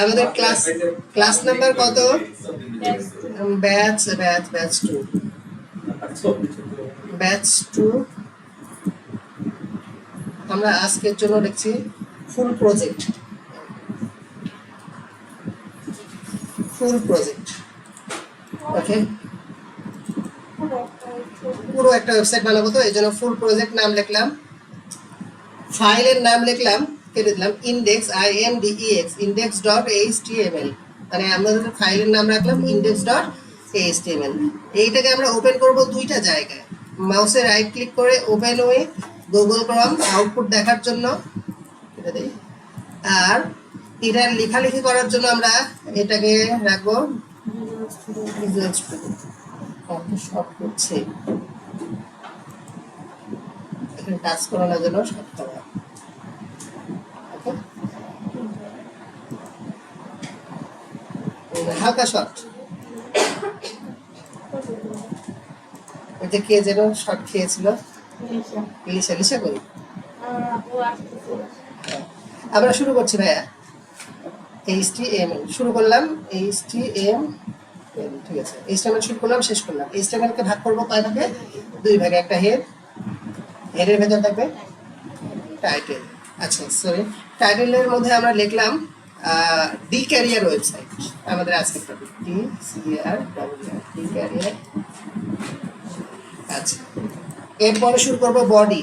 আমাদের class number কত? Batch 2 আমরা আজকের জন্য লিখছি ফুল প্রজেক্ট। ওকে, পুরো একটা ওয়েবসাইট বানাবো, তো এই জন্য ফুল প্রজেক্ট নাম লিখলাম, ফাইলের নাম লিখলাম, কেটে দিলাম ইন্ডেক্স, index.html, মানে আমাদের ফাইলের নাম রাখলাম index.html। এইটাকে আমরা ওপেন করব দুইটা জায়গায়, মাউসে রাইট ক্লিক করে open with Google Chrome output দেখার জন্য, এটা দেই। আর এটার লেখালেখি করার জন্য আমরা এটাকে রাখবো ভিজুয়াল স্টুডিও। সব করছে এখানে টাচ করানোর জন্য সব করা, হালকা শর্ট। ওইটা কে যেন শর্ট খেয়েছিল, লিসা করি। আমরা শুরু করছি ভাইয়া, HTML শুরু করলাম, HTML ঠিক আছে, HTML শুরু করলাম, শেষ করলাম। HTML কে ভাগ করবো কয় ভাগে? 2 ভাগে। একটা হেডের ভেতর থাকবে টাইটেল। আচ্ছা সরি, টাইটেলের মধ্যে আমরা লিখলাম ডি ক্যারিয়ার ওয়েবসাইট, আমাদের আজকের টপিক ডি ক্যারিয়ার। আচ্ছা, এরপরে শুরু করবো বডি।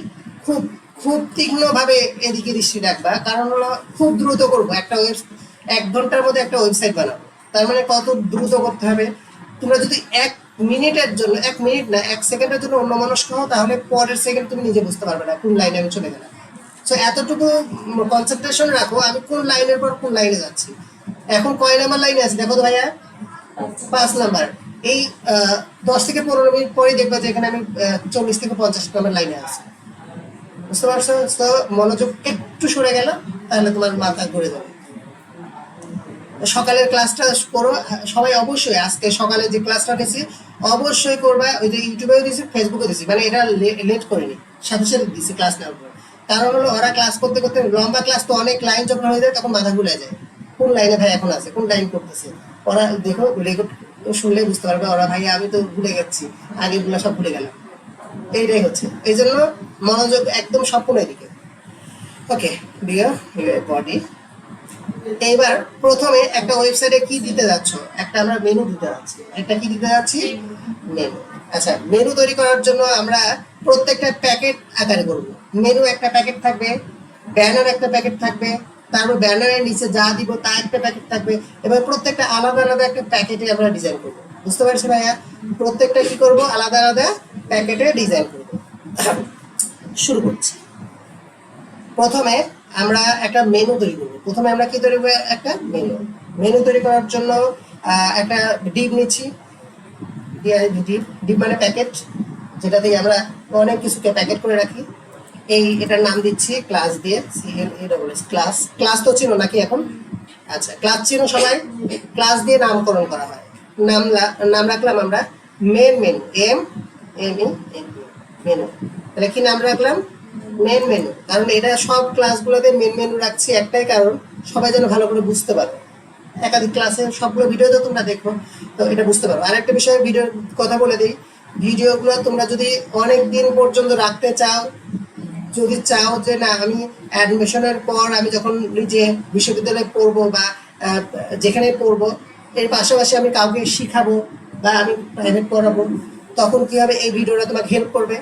খুব তীক্ষ্ণভাবে এদিকে দৃষ্টি রাখবা, কারণ হলো খুব দ্রুত করবো, 1 ঘন্টার মধ্যে একটা ওয়েবসাইট বানাবো। তার মানে কত দ্রুত করতে হবে? তোমরা যদি 1 মিনিটের জন্য, 1 মিনিট না 1 সেকেন্ডের জন্য অন্যমনস্ক হও, তাহলে পরের সেকেন্ড তুমি নিজে বুঝতে পারবে না কোন লাইনে আমি চলে গেলাম। সো এতটুকু কনসেন্ট্রেশন রাখো আমি কোন লাইনের পর কোন লাইনে যাচ্ছি। এখন কয় নাম্বার লাইনে আছে দেখো তো ভাইয়া? 5 নাম্বার। এই 10 থেকে 15 মিনিট পরে দেখবা যে এখানে আমি 40 থেকে 50 নাম্বার লাইনে আছি। বুঝতে পারছো? তো মনোযোগ একটু সরে গেল, তাহলে তোমার মাথা ঘুরে যাবে। সকালের ক্লাসটা করো সবাই অবশ্যই, আজকে সকালে যে ক্লাসটা দিয়েছি অবশ্যই করবা। ওই যে ইউটিউবেও দিয়েছি, ফেসবুকে দিয়েছি, মানে এটা লেট করিনি, সাথে সাথে দিয়েছি ক্লাস নেওয়ার পর। কারণ হলো ওরা ক্লাস করতে করতে লম্বা ক্লাস তো অনেক লাইন যখন হয়ে যায় তখন মাথা ঘুরে যায়, কোন লাইনে ভাই এখন আছে, কোন লাইন করতেছে। ওরা দেখো রেকর্ড শুনলে বুঝতে পারবে, ওরা ভাই আমি তো ভুলে গেছি, আগেগুলো সব ভুলে গেলাম। এইটাই হচ্ছে, এই জন্য মনোযোগ একদম সম্পূর্ণ এদিকে। ওকে, বডি। এইবার প্রথমে একটা ওয়েবসাইটে কি দিতে যাচ্ছ? একটা আমরা মেনু দিতে যাচ্ছি। একটা কি দিতে যাচ্ছি? মেনু। আচ্ছা, মেনু তৈরি করার জন্য আমরা প্রত্যেকটা প্যাকেট আকারে করব। মেনু একটা প্যাকেট থাকবে, ব্যানার একটা প্যাকেট থাকবে, তারপর ব্যানারের নিচে যা দিব তা একটা প্যাকেট থাকবে। এবার প্রত্যেকটা আলাদা আলাদা একটা প্যাকেটে আমরা ডিজাইন করব। বুঝতে পারছি ভাইয়া? প্রত্যেকটা কি করব? আলাদা আলাদা প্যাকেটে ডিজাইন করব। শুরু করছি। প্রথমে আমরা একটা মেনু তৈরি করবো। প্রথমে আমরা কি তৈরি করবো? একটা মেনু তৈরি করার জন্য একটা ডিপ নিচ্ছি। ডিপ মানে প্যাকেট, যেটা দিয়ে আমরা অনেক কিছুকে প্যাকেট করে রাখি। এটার নাম দিচ্ছি ক্লাস দিয়ে, ক্লাস তো চিনো নাকি এখন? আচ্ছা, ক্লাস চিনো সবাই? ক্লাস দিয়ে নামকরণ করা হয়। নাম রাখলাম আমরা মেনু, মেনু। তাহলে কি নাম রাখলাম? Main menu. কারণ এটা সব ক্লাসগুলোতে মেন মেনু রাখছি একটাই কারণ, সবাই যেন ভালো করে বুঝতে পারো। একাধিক ক্লাসে সবগুলো ভিডিও তো তোমরা দেখো, তো এটা বুঝতে পারো। আরেকটা বিষয় ভিডিওর কথা বলে দিই, ভিডিওগুলো তোমরা যদি অনেক দিন পর্যন্ত রাখতে চাও, যদি চাও যে না আমি অ্যাডমিশনের পর আমি যখন নিজে বিশ্ববিদ্যালয়ে পড়বো বা যেখানে পড়বো এর পাশাপাশি আমি কাউকে শিখাবো বা আমি প্রাইভেট পড়াবো, তখন কি হবে? এই ভিডিওটা তোমাকে হেল্প করবে।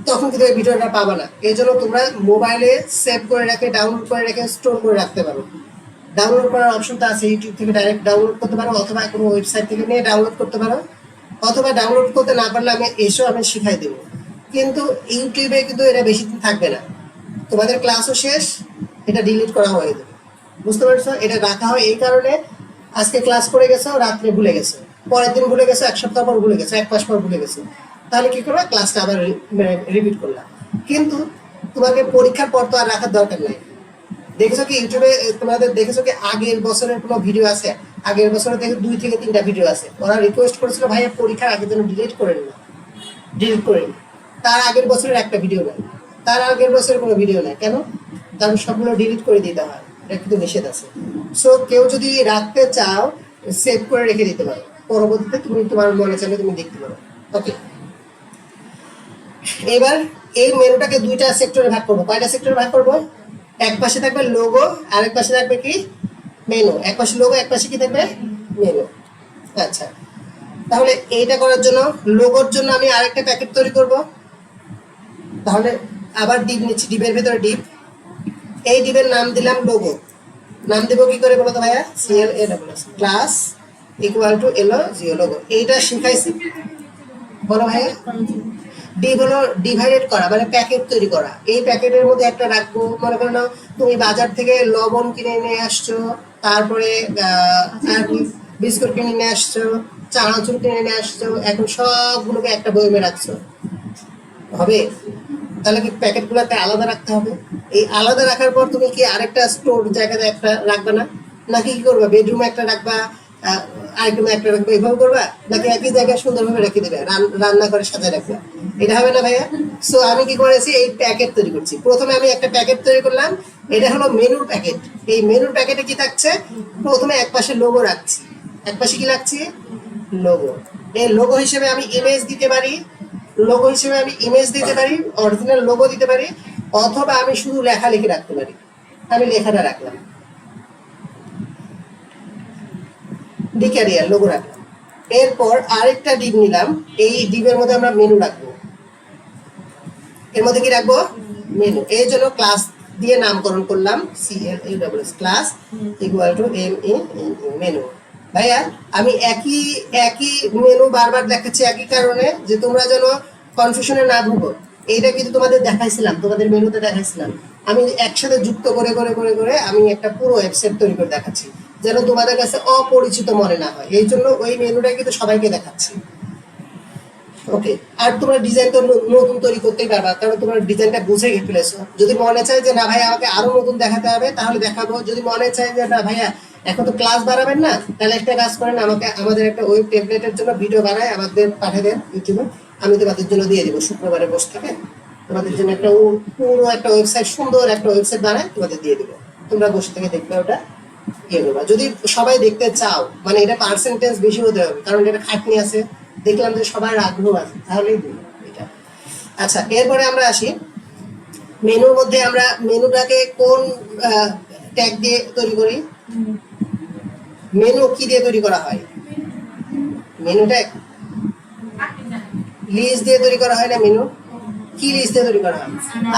তখন কিন্তু এই ভিডিওটা পাবা না। এই জন্য তোমরা মোবাইলে সেভ করে রেখে, ডাউনলোড করে রেখে স্টোর করে রাখতে পারো। ডাউনলোড করার অপশনটা আছে, ইউটিউব থেকে ডাইরেক্ট ডাউনলোড করতে পারো, অথবা কোনো ওয়েবসাইট থেকে নিয়ে ডাউনলোড করতে পারো, অথবা ডাউনলোড করতে না পারলে আমি শিখাই দেবো। কিন্তু ইউটিউবে কিন্তু এটা বেশি দিন থাকবে না, তোমাদের ক্লাসও শেষ, এটা ডিলিট করা হয়ে যাবে। বুঝতে পারছো? এটা রাখা হয় এই কারণে, আজকে ক্লাস করে গেছো, রাত্রে ভুলে গেছো, পরের দিন ভুলে গেছো, 1 সপ্তাহ পর ভুলে গেছো, 1 মাস পর ভুলে গেছো, তাহলে কি করবে? ক্লাসটা আবার রিপিট করলাম। কিন্তু তোমাকে পরীক্ষার পর তো আর রাখার দরকার নেই। দেখেছো কি ইউটিউবে তোমাদের দেখেছো কি আগের বছরের কোনো ভিডিও আছে? আগের বছরে দেখে 2 থেকে 3টা ভিডিও আছে। ওরা রিকোয়েস্ট করেছিল ভাইয়া পরীক্ষার আগের জন্য ডিলিট করে নিন। তার আগের বছরের একটা ভিডিও নেই, তার আগের বছরের কোনো ভিডিও নেই। কেন? কারণ সবগুলো ডিলিট করে দিতে হয়, এটা কিন্তু নিষেধ আছে। সো কেউ যদি রাখতে চাও সেভ করে রেখে দিতে পারো, পরবর্তীতে তুমি তোমার মনে চাইলে তুমি দেখতে পারো। ওকে, এবার এই মেনুটাকে দুইটা সেক্টরে ভাগ করবো। কয়টা সেক্টরে ভাগ করবো? এক পাশে থাকবে লোগো, আরেক পাশে থাকবে কি মেনু। এক পাশে লোগো, এক পাশে কি থাকবে মেনু। আচ্ছা, তাহলে এইটা করার জন্য লোগোর জন্য আমি আরেকটা প্যাকেট তৈরি করব। তাহলে আবার ডিপ নিচ্ছি, ডিপের ভিতরে ডিপ, এই ডিপের নাম দিলাম লোগো। নাম দেবো কি করে বলো তো ভাইয়া? CLASS ক্লাস ইকুয়াল টু এলো জিও লোগো। এইটা শিখাইছি, বলো ভাইয়া। ডিপ হলো ডিভাইডেড করা, মানে প্যাকেট তৈরি করা। এই প্যাকেটের মধ্যে একটা রাখবো, মনে করো না তুমি বাজার থেকে লবণ কিনে নিয়ে আসছো, তারপরে আর কি বিস্কুট কিনে নিয়ে আসছো, চানাচুর কিনে নিয়ে আসছো, এখন সবগুলোকে একটা বয়মে রাখছো, হবে? তাহলে কি প্যাকেটগুলোকে আলাদা রাখতে হবে? এই আলাদা রাখার পর তুমি কি আরেকটা স্টোর জায়গাতে একটা রাখবে না? নাকি কি করবা, বেডরুমে একটা রাখবা, আরেকটা একটা রাখবে, এভাবে করবা? নাকি একই জায়গায় সুন্দরভাবে রেখে দেবে, রান্না করে সাজায় রাখবে? এটা হবে না ভাইয়া। সো আমি কি করেছি, এই প্যাকেট তৈরি করছি। প্রথমে আমি একটা প্যাকেট তৈরি করলাম, এটা হলো মেনুর প্যাকেট। এই মেনুর প্যাকেটে কি থাকছে? প্রথমে এক পাশে লোগো রাখছি, এক পাশে কি রাখছি? লোগো। এই লোগো হিসেবে আমি ইমেজ দিতে পারি, লোগো হিসেবে আমি ইমেজ দিতে পারি, অরিজিনাল লোগো দিতে পারি, অথবা আমি শুধু লেখালেখি রাখতে পারি। আমি লেখাটা রাখলাম, ডিক্যারিয়ার লোগো রাখলাম। এরপর আরেকটা ডিপ নিলাম, এই ডিপের মধ্যে আমরা মেনু রাখবো। এর মধ্যে কি রাখবো? মেনু। এই জন্য ক্লাস দিয়ে নামকরণ করলাম, CLASS class equal to menu. ভাইয়া আমি একই একই মেনু বারবার দেখাচ্ছি একই কারণে, যে তোমরা যেন কনফিউশনে না ভুগো। এইটা কিন্তু তোমাদের দেখাইছিলাম, তোমাদের মেনুতে দেখাইছিলাম। আমি একসাথে যুক্ত করে করে করে করে আমি একটা পুরো ওয়েবসাইট তৈরি করে দেখাচ্ছি, যেন তোমাদের কাছে অপরিচিত মনে না হয়। এই জন্য ওই মেনুটা কিন্তু সবাইকে দেখাচ্ছি। ওকে, আর তোমরা ডিজাইন তো নতুন তৈরি করতেই পারবা, কারণ তোমরা ডিজাইনটা বুঝে ফেলেছো। যদি মনে চায় যে না ভাই আমাকে আরো নতুন দেখাতে হবে, তাহলে দেখাবো। যদি মনে চায় যে না ভাইয়া এখন তো ক্লাস বাড়াবেন না, তাহলে একটা কাজ করেন, আমাদের একটা ওয়েব টেমপ্লেটের জন্য ভিডিও বানায় আমাদের পাঠিয়ে দেন ইউটিউবে, আমি তোমাদের জন্য দিয়ে দিব। শুক্রবারে বসে থেকে তোমাদের জন্য একটা পুরো একটা ওয়েবসাইট, সুন্দর একটা ওয়েবসাইট বানায় তোমাদের দিয়ে দিব। তোমরা বসে থেকে দেখবে, ওটা ইয়ে করবা। যদি সবাই দেখতে চাও, মানে এটা পার্সেন্টেজ বেশি হতে হবে, কারণ এটা খাটনি আছে, দেখলাম যে সবার আগ্রহ আছে, তাহলেই এটা। আচ্ছা, এরপরে আমরা আসি মেনুর মধ্যে। আমরা মেনুটাকে কোন ট্যাগ দিয়ে তৈরি করি? মেনু কি দিয়ে তৈরি করা হয়? মেনু ট্যাগ লিস্ট দিয়ে তৈরি করা হয় না? মেনু কি লিস্ট দিয়ে তৈরি করা হয়?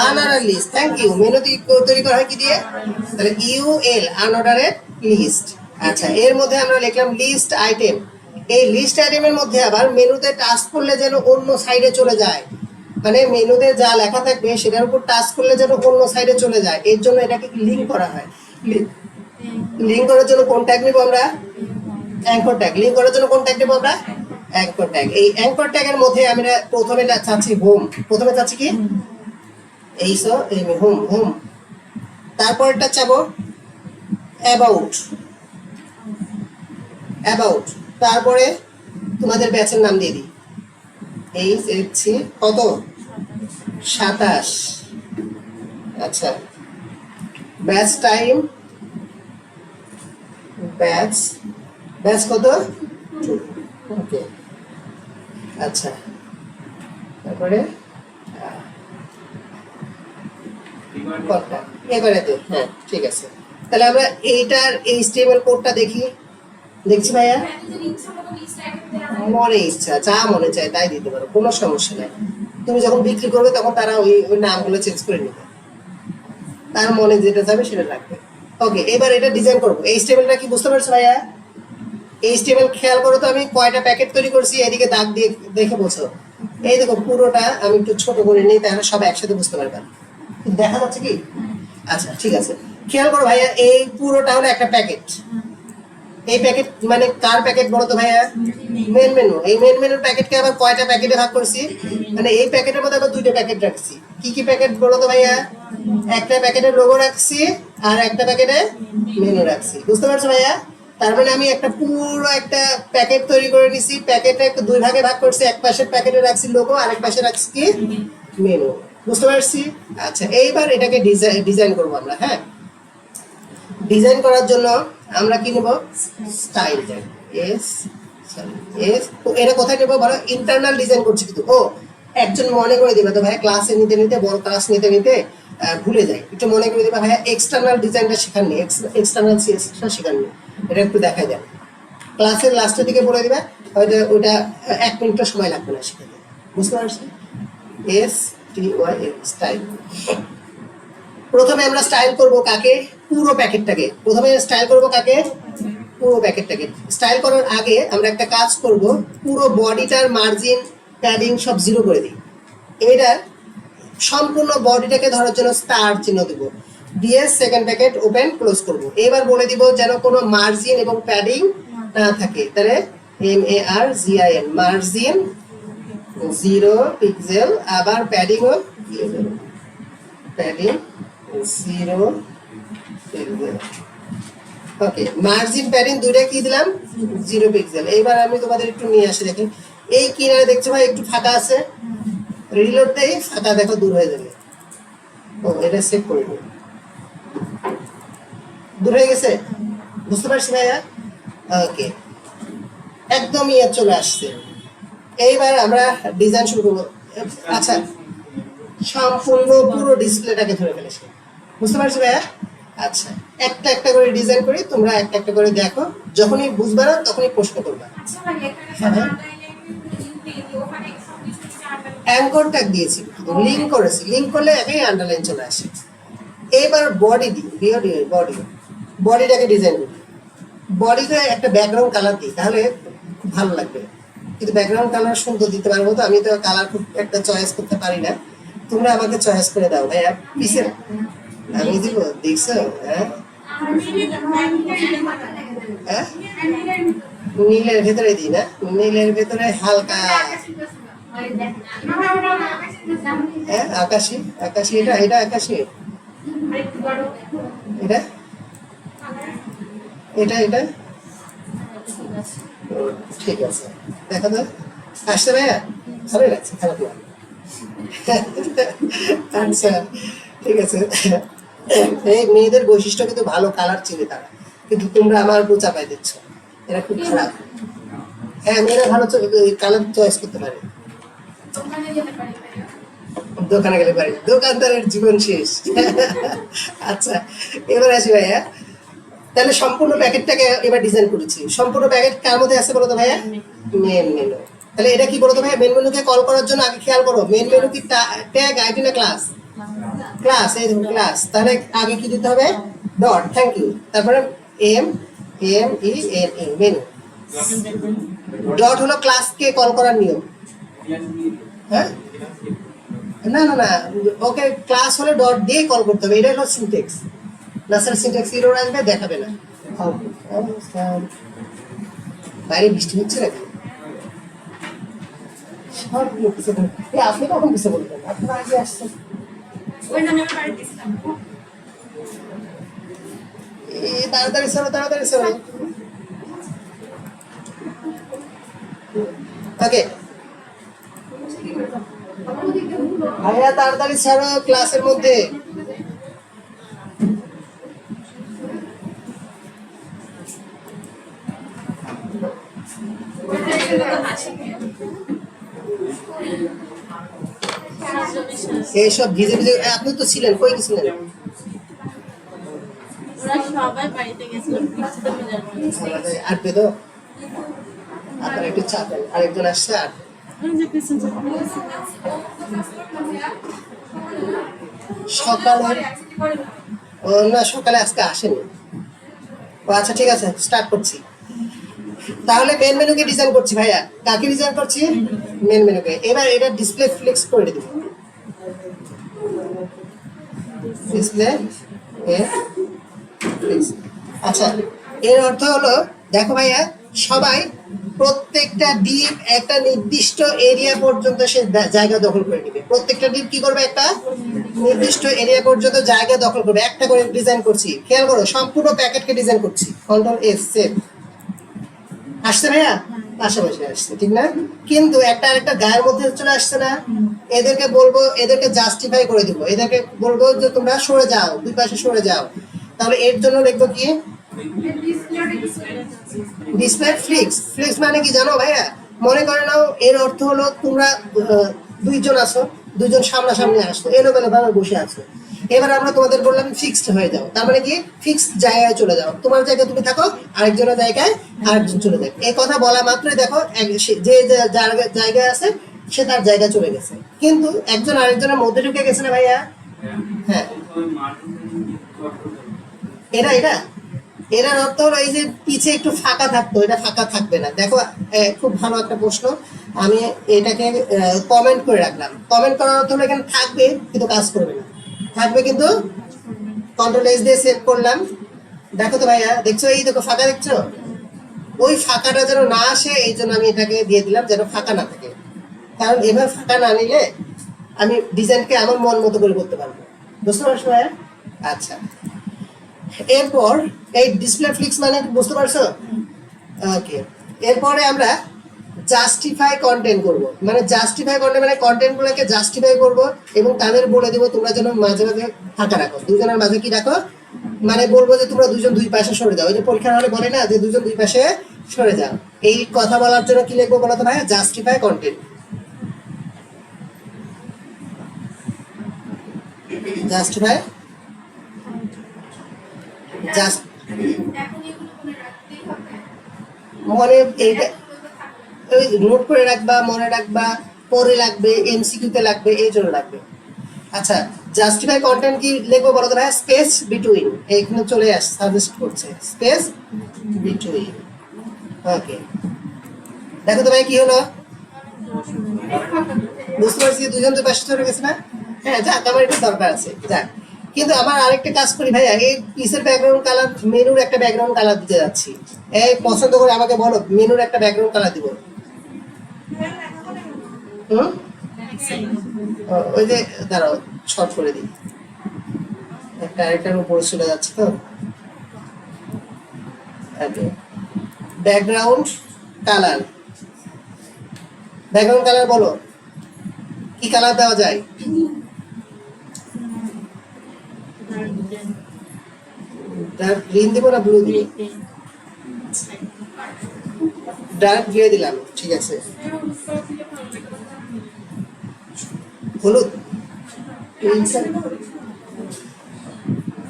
Unorder list. Thank you. Menu তৈরি করা হয় কি দিয়ে? তাহলে UL আনঅর্ডারের লিস্ট। আচ্ছা, এর মধ্যে আমরা লিখলাম লিস্ট আইটেম। এই লিস্ট আইটেমের মধ্যে আবার মেনুতে টাচ করলে যেন অন্য সাইডে চলে যায়, মানে মেনুতে যা লেখা থাকবে সেটার উপর টাচ করলে যেন অন্য সাইডে চলে যায়, এর জন্য এটাকে লিঙ্ক করা হয়। লিঙ্ক করার জন্য কোন ট্যাগ নিব আমরা? Anchor tag. লিঙ্ক করার জন্য কোন ট্যাগ নেব আমরা? Anchor tag. এই অ্যাঙ্কর ট্যাগের মধ্যে আমরা প্রথমে চাচ্ছি হোম। প্রথমে চাচ্ছি কি? এই হোম হোম। তারপরটা চাবো অ্যাবাউট অ্যাবাউট। তারপরে তোমাদের ব্যাচের নাম দিয়ে দিই। এই দেখছি কত? 27। আচ্ছা, ব্যাচ টাইম, ব্যাচ ব্যাচ কত? ওকে, আচ্ছা। তারপরে এবারে দে। হ্যাঁ, ঠিক আছে। তাহলে আমরা এইটার HTML কোডটা দেখছি ভাইয়া। মনে ইচ্ছা যা মনে চায় তাই দিতে পারো, কোনো সমস্যা নাই। তুমি যখন বিক্রি করবে তখন তারা ওই ওই নামগুলো চেঞ্জ করে নেবে, তার মনে যেটা যাবে সেটা রাখবে। ওকে, এবার এটা ডিজাইন করবো। HTMLটা কি বুঝতে পারছো ভাইয়া? HTML খেয়াল করো তো, আমি কয়টা প্যাকেট তৈরি করছি, এদিকে দাগ দিয়ে দেখে বোঝো। এই দেখো, পুরোটা আমি একটু ছোট করে নিই, তাহলে সব একসাথে বুঝতে পারবেন। দেখা যাচ্ছে কি? আচ্ছা, ঠিক আছে। খেয়াল করো ভাইয়া, এই পুরোটা হলো একটা প্যাকেট। এই প্যাকেট মানে কার প্যাকেট বলো তো ভাইয়া? Main menu. এই মেন মেনুর প্যাকেটকে আবার কয়টা প্যাকেটে ভাগ করছি? মানে এই প্যাকেটের মধ্যে আবার দুইটা প্যাকেট রাখছি। কি কি প্যাকেট বলো তো ভাইয়া? একটা প্যাকেটে লোগো রাখছি, আর একটা প্যাকেটে মেনু রাখছি। বুঝতে পারছো ভাইয়া? তার মানে আমি একটা পুরো একটা প্যাকেট তৈরি করে নিছি। প্যাকেটে দুই ভাগে ভাগ করছি, এক পাশের প্যাকেটে রাখছি লোগো, আরেক পাশে রাখছি কি? মেনু। বুঝতে পারছি? আচ্ছা, এইবার এটাকে ডিজাইন করবো আমরা। হ্যাঁ, ডিজাইন করার জন্য আমরা কি নেব, style tag, S sorry S. এটা কোথায় নেব বলো, ইন্টারনাল ডিজাইন করছি কিন্তু। ও একজন মনে করে দিবে তো ভাই, ক্লাসে নিতে নিতে বড় ক্লাস নিতে নিতে ভুলে যায়, একটু মনে করে দিবে ভাইয়া এক্সটার্নাল ডিজাইনটা শেখাননি, এক্সটার্নাল সিএসএসটা শেখাননি, এটা একটু দেখাই দেন। ক্লাসের লাস্টের দিকে বলে দিবে, হয়তো ওইটা 1 মিনিটও সময় লাগবে না শেখাতে, বুঝতে পারছি? S T Y style. প্রথমে আমরা স্টাইল করব কাকে, পুরো প্যাকেটটাকে। প্রথমে স্টাইল করব কাকে, পুরো প্যাকেটটাকে। স্টাইল করার আগে আমরা একটা কাজ করব, পুরো বডিটার মার্জিন প্যাডিং সব 0 করে দিই। এটা সম্পূর্ণ বডিটাকে ধরার জন্য স্টার চিহ্ন দেব, দিয়ে সেকেন্ড প্যাকেট ওপেন ক্লোজ করব। এবার বলে দিব যেন কোনো মার্জিন এবং প্যাডিং না থাকে, তাহলে MARGIN, মার্জিন 0 পিক্সেল, আবার প্যাডিংও প্যাডিং 0 পিক্সেল। ওকে, মার্জিন প্যাডিং দুইটা কি দিলাম, 0 পিক্সেল। এইবার আমি তোমাদের একটু নিয়ে আসি, দেখি এই কিনারে দেখছো ভাই একটু ফাঁকা আছে, রিলোড দেই, ফাঁকা দেখো দূর হয়ে যাবে। ও এটা সেভ করে দিই, দূর হয়ে গেছে, বুঝতে পারছি ভাইয়া? ওকে, একদম ইয়ে চলে আসছে। এইবার আমরা ডিজাইন শুরু করবো। আচ্ছা, সম্পূর্ণ পুরো ডিসপ্লেটাকে ধরে ফেলেছি, বুঝতে পারছি ভাইয়া? আচ্ছা, একটা একটা করে ডিজাইন করি, তোমরা একটা একটা করে দেখো, যখনই বুঝবা না তখনই প্রশ্ন করবা। অ্যাঙ্কর ট্যাগ দিয়েছি, লিংক করেছি, লিংক করলে একই আন্ডারলাইন চলে আসে। এইবার বডি দিই, বডিটাকে ডিজাইন করি। বডিতে একটা ব্যাকগ্রাউন্ড কালার দিই, তাহলে খুব ভালো লাগবে। কিন্তু ব্যাকগ্রাউন্ড কালার সুন্দর দিতে পারবো তো, আমি তো কালার খুব একটা চয়েস করতে পারি না, তোমরা আমাকে চয়েস করে দাও ভাইয়া। পিসে আমি দিব, দেখছো? হ্যাঁ, নীলের ভেতরে দিই না, নীলের ভেতরে হালকা আকাশি, আকাশি, এটা এটা আকাশি, এটা এটা এটা ঠিক আছে, দেখা তো আসছে ভাইয়া, ভালো লাগছে, খারাপ লাগে। আচ্ছা ঠিক আছে, এই মেয়েদের বৈশিষ্ট্য কিন্তু ভালো কালার চিনে তারা, কিন্তু তোমরা আমার উপর চাপাই দিচ্ছ, এটা খুব খারাপ। হ্যাঁ, মেয়েরা ভালো কালার চয়েস করতে পারে, দোকানে গেলে পারি, দোকানদারের জীবন শেষ। আচ্ছা, এবার আসি ভাইয়া, তাহলে সম্পূর্ণ প্যাকেটটাকে এবার ডিজাইন করেছি। সম্পূর্ণ প্যাকেট কার মধ্যে আছে বলো তো ভাইয়া? Main menu. তাহলে এটা কি বলো তো ভাইয়া, মেন মেনুকে কল করার জন্য আগে খেয়াল করো, মেন মেনু কি ট্যাগ, আইডি না ক্লাস? ক্লাস, এই দেখুন ক্লাস, তাহলে আগে কি দিতে হবে, ডট, থ্যাংক ইউ, তারপরে MENU, মেনু। ডট হলো ক্লাসকে কল করার নিয়ম। হ্যাঁ, না না না, ওকে ক্লাস হলে ডট দিয়ে কল করতে হবে, এটা হলো সিনট্যাক্স। না স্যার, সিনট্যাক্স এরর আসবে, দেখাবে না। বাইরে বৃষ্টি হচ্ছে নাকি? আপনি কখন কিছু বলবেন, আপনারা আগে আসছেন। তাড়াতাড়ি সরো, তাড়াতাড়ি সরো। ওকে ভাইয়া, তাড়াতাড়ি ছাড়ো ক্লাসের মধ্যে। এইসব ভিজে ভিজে, আপনি তো ছিলেন, কই গেছিলেন? আটবে তো, আপনার একটু চাপ, আরেকজন আসছে। আর সকালে, ও না, সকালে আজকে আসেনি। ও আচ্ছা ঠিক আছে, স্টার্ট করছি। তাহলে মেন মেনুকে ডিজাইন করছি ভাইয়া, কাকে ডিজাইন করছি? মেন মেনুকে। এবার এটা ডিসপ্লে ফ্লেক্স করে দেব, ডিসপ্লে ফ্লেক্স। আচ্ছা, এর অর্থ হলো, দেখো ভাইয়া, সবাই প্রত্যেকটা ডিপ একটা নির্দিষ্ট এরিয়া পর্যন্ত সে জায়গা দখল করে নেবে। প্রত্যেকটা ডিপ কি করবে, একটা নির্দিষ্ট এরিয়া পর্যন্ত জায়গা দখল করবে। একটা করে ডিজাইন করছি, খেয়াল করো, সম্পূর্ণ প্যাকেটকে ডিজাইন করছি। Control S, save. আসছে ভাইয়া, পাশাপাশি আসছে, ঠিক না? কিন্তু একটা আরেকটা গায়ের মধ্যে চলে আসছে না। এদেরকে বলবো, এদেরকে জাস্টিফাই করে দিব, এদেরকে বলবো যে তোমরা সরে যাও, দুই পাশে সরে যাও। তাহলে এর জন্য লিখবো কি ডিসপ্লে ফ্লিক্স। ফ্লিক্স মানে কি জানো ভাইয়া? মনে করে নাও এর অর্থ হলো তোমরা দুইজন আছো, দুইজন সামনাসামনি আসছো, এলোমেলো ভাবে বসে আছো। এবার আমরা তোমাদের বললাম ফিক্সড হয়ে যাও, তার মানে কি ফিক্সড জায়গায় চলে যাও, তোমার জায়গায় তুমি থাকো, আরেকজনের জায়গায় আরেকজন চলে যায়। এই কথা বলা মাত্রই দেখো যে যার জায়গায় আছে সে তার জায়গায় চলে গেছে, কিন্তু একজন আরেকজনের মধ্যে ঢুকে গেছে না ভাইয়া? হ্যাঁ, এটা এটা এটার অর্থ হলো এই যে পিছে একটু ফাঁকা থাকতো, এটা ফাঁকা থাকবে না। দেখো খুব ভালো একটা প্রশ্ন, আমি এটাকে কমেন্ট করে রাখলাম। কমেন্ট করার অর্থ হলো এখানে থাকবে কিন্তু কাজ করবে না, থাকবে কিন্তু কন্ট্রোল এস দিয়ে সেভ করলাম। দেখো তো ভাইয়া, দেখছো এই দেখো ফাঁকা, দেখছো? ওই ফাঁকাটা যেন না আসে এই জন্য আমি এটাকে দিয়ে দিলাম, যেন ফাঁকা না থাকে। কারণ এভাবে ফাঁকা না নিলে আমি ডিজাইনকে আমার মন মতো করে করতে পারবো। বুঝতে পারছো ভাইয়া? আচ্ছা, এরপর এই ডিসপ্লে ফ্লিক্স মানে বুঝতে পারছো? ওকে, এরপরে আমরা জাস্টিফাই কন্টেন্ট করব। মানে জাস্টিফাই কন্টেন্ট মানে কন্টেন্ট গুলোকে জাস্টিফাই করব এবং তাদের বলে দেব তোমরা যেন মাঝে মাঝে ফাঁকা রাখো, দুজনের মাঝে কি রাখো, মানে বলবো যে তোমরা দুজন দুই পাশে সরে যাও। ওই যে পরীক্ষার হলে বলে না যে দুজন দুই পাশে সরে যাও, এই কথা বলার জন্য কি লিখবো বলো তো ভাই? Justify content. জাস্টিফাই জাস্ট মনে এইটা ওই নোট করে রাখবা, মনে রাখবা, পরে লাগবে, এমসিকিউতে লাগবে, এই জন্য লাগবে। আচ্ছা, জাস্টিফাই কন্টেন্ট কি লিখবো বলো তো ভাই? স্পেস বিটুইন, এইখানে চলে আসছে, সাজেস্ট করছে স্পেস বিটুইন। ওকে, দেখো তো ভাই কি হলো, বুঝতে পারছি দুজন তো পাশে চলে গেছে না? হ্যাঁ, যাক, আমার এটা দরকার আছে, যাক। কিন্তু আমার আরেকটা কাজ করি ভাইয়া, এই পিসের ব্যাকগ্রাউন্ড কালার, মেনুর একটা ব্যাকগ্রাউন্ড কালার দিতে যাচ্ছি। এই পছন্দ করে আমাকে বলো মেনুর একটা ব্যাকগ্রাউন্ড কালার দিব। হুম, ওই যে দাঁড়াও শর্ট করে দিই, একটা আরেকটার উপরে চলে যাচ্ছে তো। ব্যাকগ্রাউন্ড কালার, ব্যাকগ্রাউন্ড কালার বলো কি কালার দেওয়া যায়? ডার্ক গ্রিন দিব না ব্লু দিব? ডার্ক গ্রে দিলাম, ঠিক আছে। হলুদ,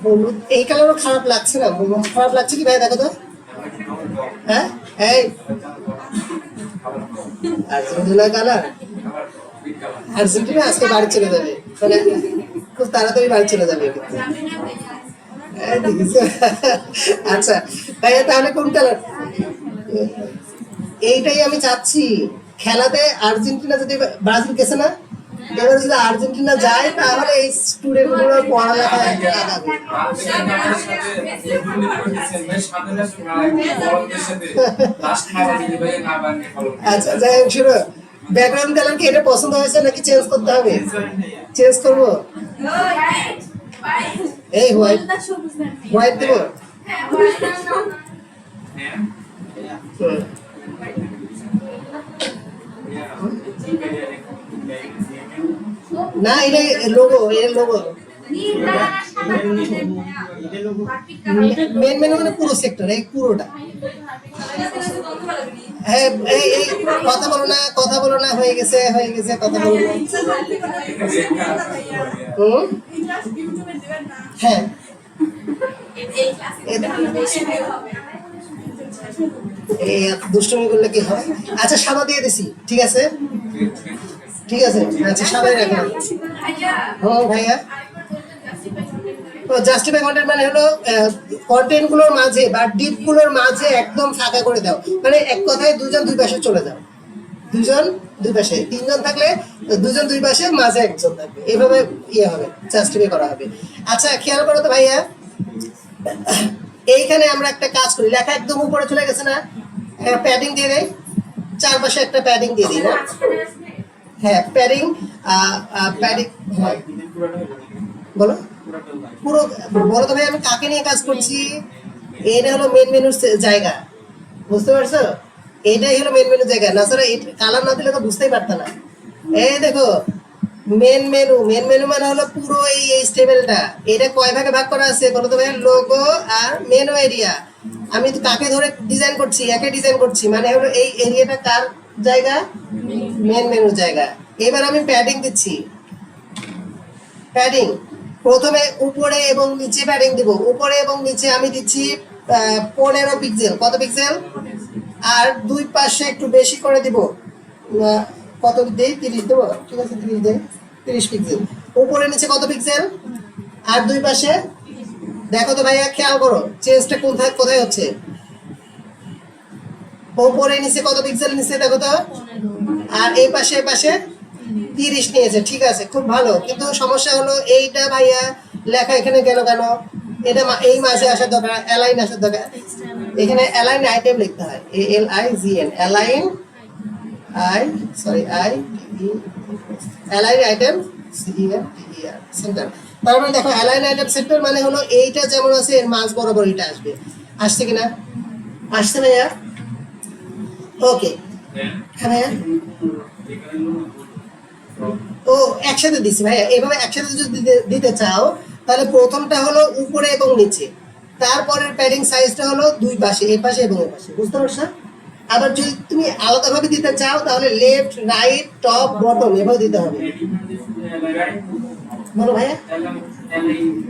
হলুদ এই কালারও খারাপ লাগছে না, খারাপ লাগছে কি ভাই? দেখো তো, হ্যাঁ, এই আর্জেন্টিনা কালার, আর্জেন্টিনা আজকে বাড়ি চলে যাবে, মানে খুব তাড়াতাড়ি বাড়ি চলে যাবে কিন্তু। আচ্ছা ভাইয়া, তাহলে কোন কালার? এইটাই আমি চাচ্ছি। খেলাতে আর্জেন্টিনা যদি ব্রাজিল গেছে না, এবার যদি আর্জেন্টিনা যায় তাহলে এই স্টুডেন্ট গুলোর পড়ালেখা আগাবে। আচ্ছা, যাই হোক, শুনো, ব্যাকগ্রাউন্ড কালার কি এটা পছন্দ হয়েছে নাকি চেঞ্জ করতে হবে? চেঞ্জ করবো, এই হোয়াইট, হোয়াইট দেবো। না, এটা লোগো, এর লোগো মেন মেনু মানে পুরো সেক্টর, এই পুরোটা। হ্যাঁ, এই কথা বলো না, কথা বলো না, হয়ে গেছে হয়ে গেছে, কথা বলো না। হ্যাঁ, এই দুষ্টুমি করলে কি হয়? আচ্ছা, সাদা দিয়ে দিছি, ঠিক আছে ঠিক আছে। আচ্ছা, সাদাই রাখলাম। হ্যাঁ ভাইয়া, জাস্টিফাই কন্টেন্ট মানে হলো কন্টেন্ট গুলোর মাঝে বা ডিপ গুলোর মাঝে একদম ফাঁকা করে দাও, মানে এক কথায় দুজন দুই পাশে চলে যাও, দুজন দুই পাশে, তিনজন থাকলে দুজন দুই পাশে, মাঝে একজন থাকবে, এইভাবে ইয়ে হবে, জাস্টিফাই করা হবে। আচ্ছা, খেয়াল করো তো ভাইয়া, এইখানে আমরা একটা কাজ করি, লেখা একদম উপরে চলে গেছে না, প্যাডিং দিয়ে দেয়, চারপাশে একটা প্যাডিং দিয়ে দিই না? হ্যাঁ, প্যাডিং, প্যাডিং, বলো পুরো বলো তো ভাই, আমি কাকে নিয়ে কাজ করছি? এটা হলো মেন মেনুর জায়গা, বুঝতে পারছো? এটাই হলো মেন মেনুর জায়গা, না স্যার কালার না দিলে তো বুঝতেই পারত না। এই দেখো, মেন মেনু মানে হলো পুরো এই টেবিলটা। এটা কয় ভাগে ভাগ করা আছে বলো তো ভাই? লোগো আর মেনু এরিয়া। আমি তো কাকে ধরে ডিজাইন করছি? একে ডিজাইন করছি, মানে হলো এই এরিয়াটা কার জায়গা? মেন মেনু জায়গা। এবার আমি প্যাডিং দিচ্ছি। প্যাডিং প্রথমে উপরে এবং নিচে প্যাডিং দিব। উপরে এবং নিচে আমি দিচ্ছি 15 পিক্সেল। কত পিক্সেল? আর দুই পাশে একটু বেশি করে দিব। কত দেই? 30 দেবো, ঠিক আছে 30 দেই। 30 পিক্সেল। উপরে নিচে কত পিক্সেল? আর দুই পাশে দেখো তো ভাইয়া, খেয়াল করো চেঞ্জটা কোথায় কোথায় হচ্ছে। উপরে নিচে কত পিক্সেল নিচে দেখো তো। আর এই পাশে 30 নিয়েছে, ঠিক আছে খুব ভালো। কিন্তু সমস্যা হলো এইটা ভাইয়া লেখা এখানে গেল কেন? এটা এই মাঝে আসার দরকার, অ্যালাইন আসার দরকার। এখানে অ্যালাইন আইটেম লিখতে হয়, ALIGN, align align item centre. তার মানে দেখো অ্যালাইন আইটেম সেন্টার মানে হলো এইটা যেমন আছে এর মাঝ বরাবর এটা আসবে। আসছে কিনা? আসছে ভাইয়া? ওকে। হ্যাঁ ভাইয়া, ও একসাথে দিছি ভাইয়া। এভাবে একসাথে যদি দিতে চাও তাহলে প্রথমটা হলো উপরে এবং নিচে, তারপরের প্যাডিং সাইজটা হলো দুই পাশে, এই পাশে এবং এই পাশে। বুঝতে পারছো? আবার যদি তুমি আলাদাভাবে দিতে চাও তাহলে লেফট রাইট টপ বটম এভাবে দিতে হবে। বলো ভাইয়া।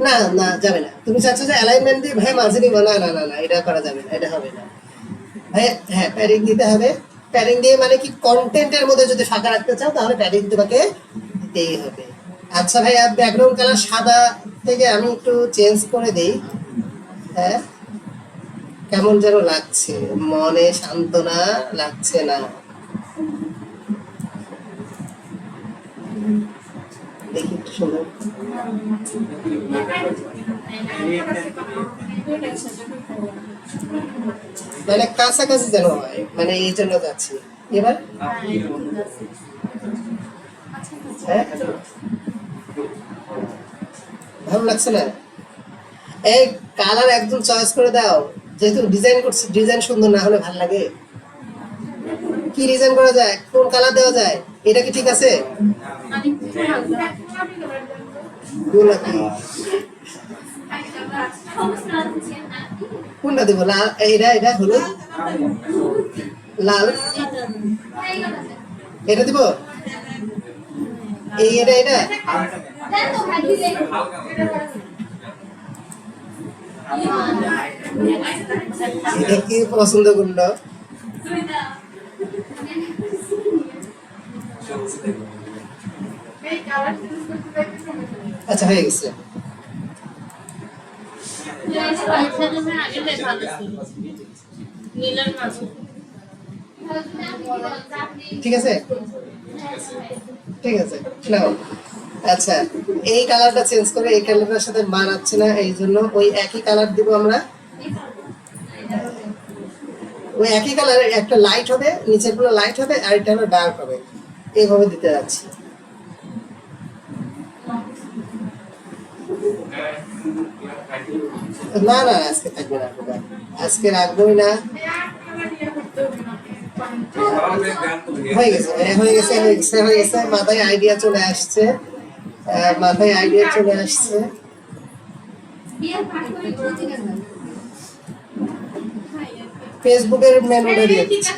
না না যাবে না। তুমি চাচ্ছ যে অ্যালাইনমেন্ট দিয়ে ভাই মাঝে দিব? না না না না, এটা করা যাবে না, এটা হবে না ভাইয়া। হ্যাঁ প্যাডিং দিতে হবে। প্যাডিং দিয়ে মানে কি কন্টেন্টের মধ্যে যদি ফাঁকা রাখতে চাও তাহলে প্যাডিং তোমাকে দিতেই হবে। আচ্ছা ভাইয়া, ব্যাকগ্রাউন্ড কালার সাদা থেকে আমি একটু চেঞ্জ করে দেই। হ্যাঁ, কেমন যেন লাগছে, মনে সান্ত্বনা লাগছে না। দেখি একটু সুন্দর, মানে কাছাকাছি যেন হয়, মানে এই জন্য যাচ্ছি। এবার হ্যাঁ ভালো লাগছে না? এই কালার একদম চয়েস করে দাও, যেহেতু ডিজাইন করছি। ডিজাইন সুন্দর না হলে ভালো লাগে? কি ডিজাইন করা যায়, কোন কালার দেওয়া যায়? এটা কি ঠিক আছে? গোলাপি কোনটা দেবো? লাল, এটা হলুদ, লাল, এটা দিব। এটা এটা কি পছন্দ করলো? আচ্ছা হয়ে গেছে। ঠিক আছে ঠিক আছে নাও। আচ্ছা, এই কালারটা চেঞ্জ করে এই কালারটার সাথে মানাচ্ছে না, এই জন্য ওই একই কালার দিব আমরা। ওই একই কালার, একটা লাইট হবে, নিচের গুলো লাইট হবে আর এটা হলো ডার্ক হবে। এইভাবে দিতে যাচ্ছি। না না আজকে থাকবে না, আজকে রাখবোই না। হয়ে গেছে হয়ে গেছে হয়ে গেছে হয়ে গেছে। মাথায় আইডিয়া চলে আসছে, মাথায় আইডিয়া চলে আসছে। ফেসবুকের মেনুটা দিয়ে দিচ্ছি।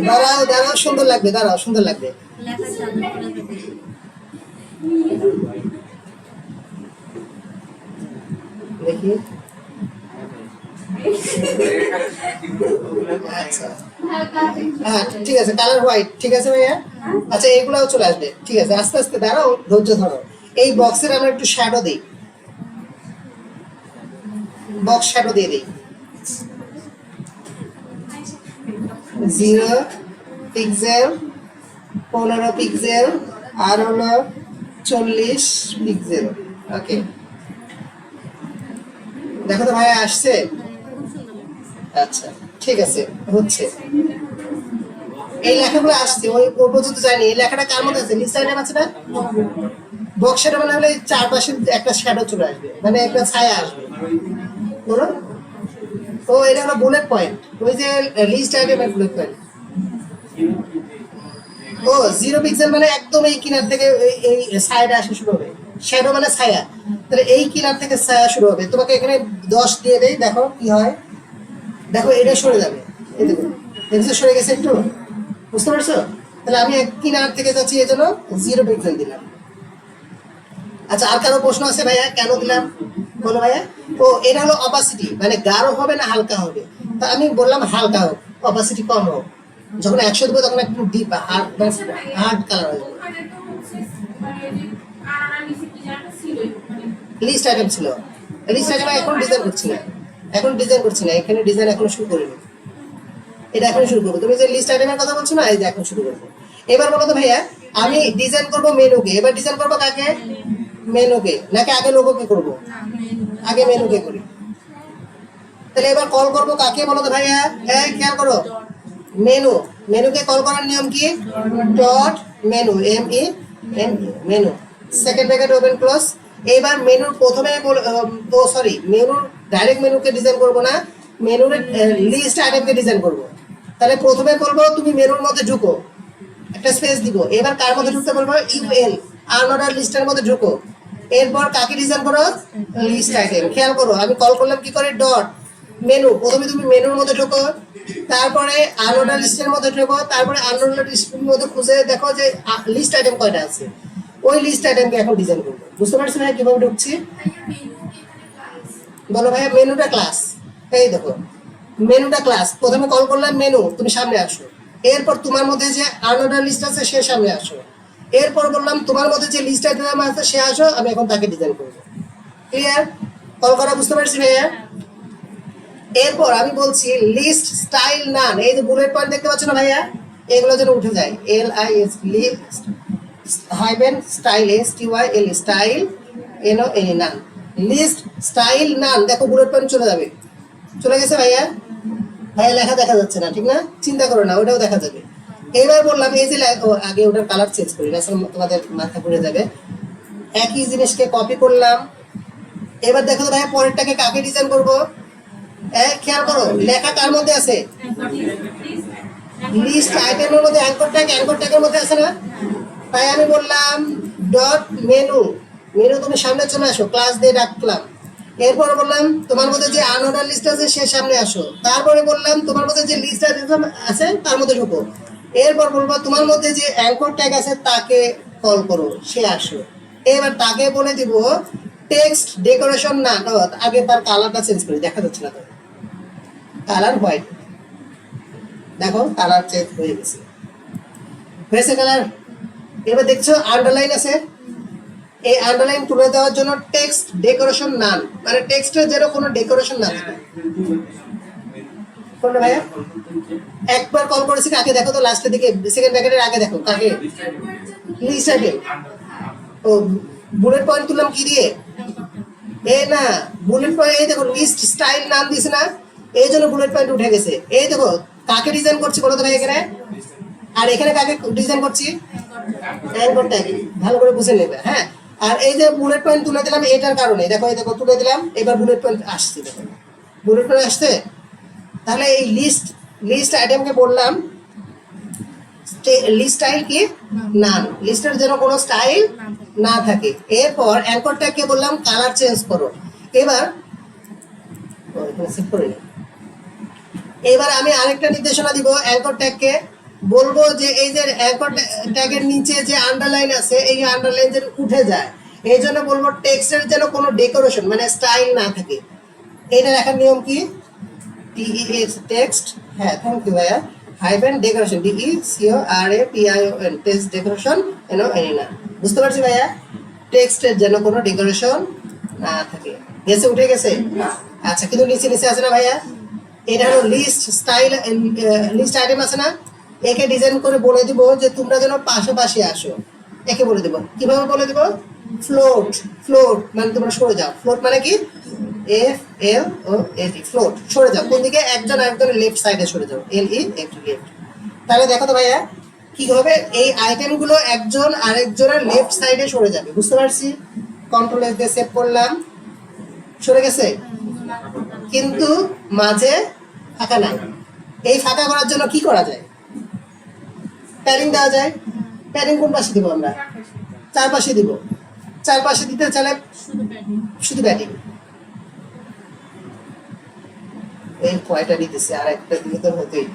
দাঁড়াও দাঁড়াও, সুন্দর লাগবে, দাঁড়াও সুন্দর লাগবে। দেখি আচ্ছা হ্যাঁ ঠিক আছে, কালার হোয়াইট ঠিক আছে ভাইয়া। আচ্ছা এগুলাও চলে আসবে, ঠিক আছে আস্তে আস্তে দাঁড়াও, ধৈর্য ধরো। এই বক্সের আমরা একটু শ্যাডো দিই, বক্স শ্যাডো দিয়ে দিই। 0 পিক্সেল, 15 পিক্সেল, আর হলো 40 পিক্সেল। ওকে দেখো তো ভাইয়া আসছে? আচ্ছা ঠিক আছে, হচ্ছে। এই লেখাগুলো আসছে, ওই পর্যন্ত যায়নি। এই লেখাটা কার মধ্যে আছে? নিচে আইটেম আছে না? বক্স শ্যাডো মানে হলে চারপাশে একটা শ্যাডো চলে আসবে, মানে একটা ছায়া আসবে। বলো, ও এটা হলো বুলেট পয়েন্ট, ওই যে লিস্ট আইটেমের বুলেট পয়েন্ট। ও 0 পিক্সেল মানে একদম এই কিনার থেকে এই সাইডে আসা শুরু হবে। শ্যাডো মানে ছায়া, তাহলে এই কিনার থেকে ছায়া শুরু হবে। তোমাকে এখানে 10 দিয়ে দেই, দেখো কি হয়। দেখো এটা সরে যাবে, এই দেখো দেখছো সরে গেছে একটু, বুঝতে পারছো? তাহলে আমি এক কিনার থেকে যাচ্ছি, এই জন্য 0 পিক্সেল দিলাম। আচ্ছা, আর কারো প্রশ্ন আছে ভাইয়া কেন দিলাম বলো ভাইয়া? ও এটা হলো অপাসিটি, মানে গাঢ় হবে না হালকা হবে। তা আমি বললাম হালকা হোক, অপাসিটি কম হোক। যখন 100 দেবো তখন একটু ডিপ হার্ড হার্ড কালার হয়ে যাবে। লিস্ট আইটেম ছিল, লিস্ট আইটেম এখন ডিজাইন করছি না, এখন ডিজাইন করছি না, এখানে ডিজাইন এখনো শুরু করিনি, এটা এখন শুরু করবো। তুমি যে লিস্ট আইটেমের কথা বলছো না, এই যে এখন শুরু করবো। এবার বলো তো ভাইয়া, আমি ডিজাইন করবো মেনুকে, এবার ডিজাইন করবো কাকে? মেনুকে, নাকি আগে লোগোকে করবো? আগে মেনুকে করি। তাহলে এবার কল করবো কাকে বলো তো ভাইয়া? হ্যাঁ খেয়াল করো, মেনু। মেনুকে কল করার নিয়ম কি? Dot menu, MENU, menu, second bracket open close. এবার মেনুর প্রথমে সরি, মেনুর ডাইরেক্ট মেনুকে ডিজাইন করবো না, মেনুর লিস্ট আইটেমকে ডিজাইন করবো। তাহলে প্রথমে বলবো তুমি মেনুর মধ্যে ঢুকো, একটা স্পেস দিব। এবার কার মধ্যে ঢুকতে বলবো? UL, আনঅর্ডার লিস্টের মধ্যে ঢুকো। এরপর কাকে ডিজাইন করো? List item. খেয়াল করো আমি কল করলাম কি করে? Dot menu. প্রথমে তুমি মেনুর মধ্যে ঢুকো, তারপরে আনঅর্ডার লিস্টের মধ্যে ঢুকো, তারপরে আনঅর্ডার লিস্টের মধ্যে খুঁজে দেখো যে লিস্ট আইটেম কয়টা আছে, ওই লিস্ট আইটেমকে এখন ডিজাইন করবো। বুঝতে পারছো ভাই কিভাবে ঢুকছি? বলো ভাইয়া, মেনুটা ক্লাস। এই দেখো মেনুটা ক্লাস, প্রথমে কল করলাম মেনু, তুমি সামনে আসো। এরপর তোমার মধ্যে যে আনঅর্ডার লিস্ট আছে সে সামনে আসো। এরপর বললাম তোমার মধ্যে যে লিস্ট আইটেম আছে সে আসো, আমি এখন তাকে ডিজাইন করবো। ক্লিয়ার? কল করা বুঝতে পারছি ভাইয়া? এরপর আমি বলছি লিস্ট স্টাইল নান, এই যে বুলেট পয়েন্ট দেখতে পাচ্ছ না ভাইয়া, এগুলো যেন উঠে যায়। LIS list হাইবেন style, STYL style NON নান, লিস্ট স্টাইল নান। দেখো বুলেট পয়েন্ট চলে যাবে, চলে গেছে ভাইয়া? ভাইয়া লেখা দেখা যাচ্ছে না, ঠিক না? চিন্তা করো না, ওটাও দেখা যাবে। এবার বললাম এই যে আগে ওটার কালার চেঞ্জ করি না, তোমাদের মাথা ঘুরে যাবে। একই জিনিসকে কপি করলাম। এবার দেখো তো ভাইয়া পরেরটাকে কাকে ডিজাইন করবো? খেয়াল করো লেখা কার মধ্যে আছে? লিস্ট আইটেমের মধ্যে অ্যাঙ্কর ট্যাগের মধ্যে আছে না? তাই আমি বললাম ডট মেনু, মেনু তুমি সামনে চলে আসো, ক্লাস দিয়ে ডাকলাম। এরপর বললাম তোমার মধ্যে যে আনঅর্ডার লিস্ট আছে সে সামনে আসো। তারপরে বললাম তোমার মধ্যে যে লিস্ট আছে তার মধ্যে ঢুকো। এরপর বলবো তোমার মধ্যে যে অ্যাঙ্কর ট্যাগ আছে তাকে কল করো, সে আসো। এবার তাকে বলে দিব টেক্সট ডেকোরেশন না, আগে তার কালারটা চেঞ্জ করি, দেখা যাচ্ছে না তো, কালার হোয়াইট। দেখো কালার চেঞ্জ হয়ে গেছে, হয়েছে কালার। এবার দেখছো আন্ডারলাইন আছে, এই আন্ডারলাইন তুলে দেওয়ার জন্য টেক্সট ডেকোরেশন নান, মানে টেক্সটের যেন কোনো ডেকোরেশন না থাকে। কোনটা ভাইয়া? একবার কল করেছি কাকে দেখো তো, লাস্টের দিকে সেকেন্ড ব্র্যাকেটের আগে দেখো কাকে? List item. ও বুলেট পয়েন্ট তুললাম কি দিয়ে? এই না, বুলেট পয়েন্ট, এই দেখো লিস্ট স্টাইল নাম দিছে না, এই জন্য বুলেট পয়েন্ট উঠে গেছে। এই দেখো কাকে ডিজাইন করছি বলো তো ভাই এখানে, আর এখানে কাকে ডিজাইন করছি? অ্যাঙ্কর ট্যাগ, ভালো করে বুঝে নেবে। হ্যাঁ, আর এই যে বুলেট পয়েন্ট তুলে দিলাম এটার কারণে, দেখো এই দেখো তুলে দিলাম, এবার বুলেট পয়েন্ট আসছে, দেখো বুলেট পয়েন্ট আসছে। তাহলে এই লিস্ট আইটেমকে বললাম লিস্ট স্টাইল কি নান, লিস্টের যেন কোনো স্টাইল না থাকে। এরপর অ্যাঙ্কর ট্যাগকে বললাম কালার চেঞ্জ করো। এবার এবার আমি আরেকটা নির্দেশনা দিব অ্যাঙ্কর ট্যাগকে, বলবো যে এই যে অ্যাঙ্কর ট্যাগের নিচে যে আন্ডারলাইন আছে এই আন্ডারলাইন যেন উঠে যায়, এই জন্য বলবো টেক্সটের যেন কোনো ডেকোরেশন মানে স্টাইল না থাকে। এটা লেখার নিয়ম কি? TEX টেক্সট, হ্যাঁ থ্যাংক ইউ ভাইয়া, hyphen decoration DECORATION, text decoration না। বুঝতে পারছি ভাইয়া? টেক্সটের যেন কোনো ডেকোরেশন না থাকে। গেছে, উঠে গেছে? আচ্ছা, কিন্তু নিচে নিচে আছে না ভাইয়া? এটা হলো লিস্ট স্টাইল, লিস্ট আইটেম আছে না, একে ডিজাইন করে বলে দিব যে তোমরা যেন পাশাপাশি আসো। একে বলে দিব, কিভাবে বলে দিব? ফ্লোট, ফ্লোট মানে তোমরা সরে যাও। ফ্লোট মানে কি? FLOAT, ফ্লোট, সরে যাও। কোন দিকে? একজন আরেকজনের লেফট সাইডে সরে যাও, LE একটু লেফট। তাহলে দেখো তো ভাইয়া কি হবে, এই আইটেমগুলো একজন আরেকজনের লেফট সাইডে সরে যাবে। বুঝতে পারছি? কন্ট্রোল S দিয়ে সেভ করলাম, সরে গেছে, কিন্তু মাঝে ফাঁকা নাই। এই ফাঁকা করার জন্য কি করা যায়? প্যাডিং দেওয়া যায়, প্যাডিং কোন পাশে দিব আমরা? চারপাশে দিব। চারপাশে দিতে চাইলে শুধু প্যাডিং। এই কয়টা দিতেছে, আর একটা দিলে তো হতেই।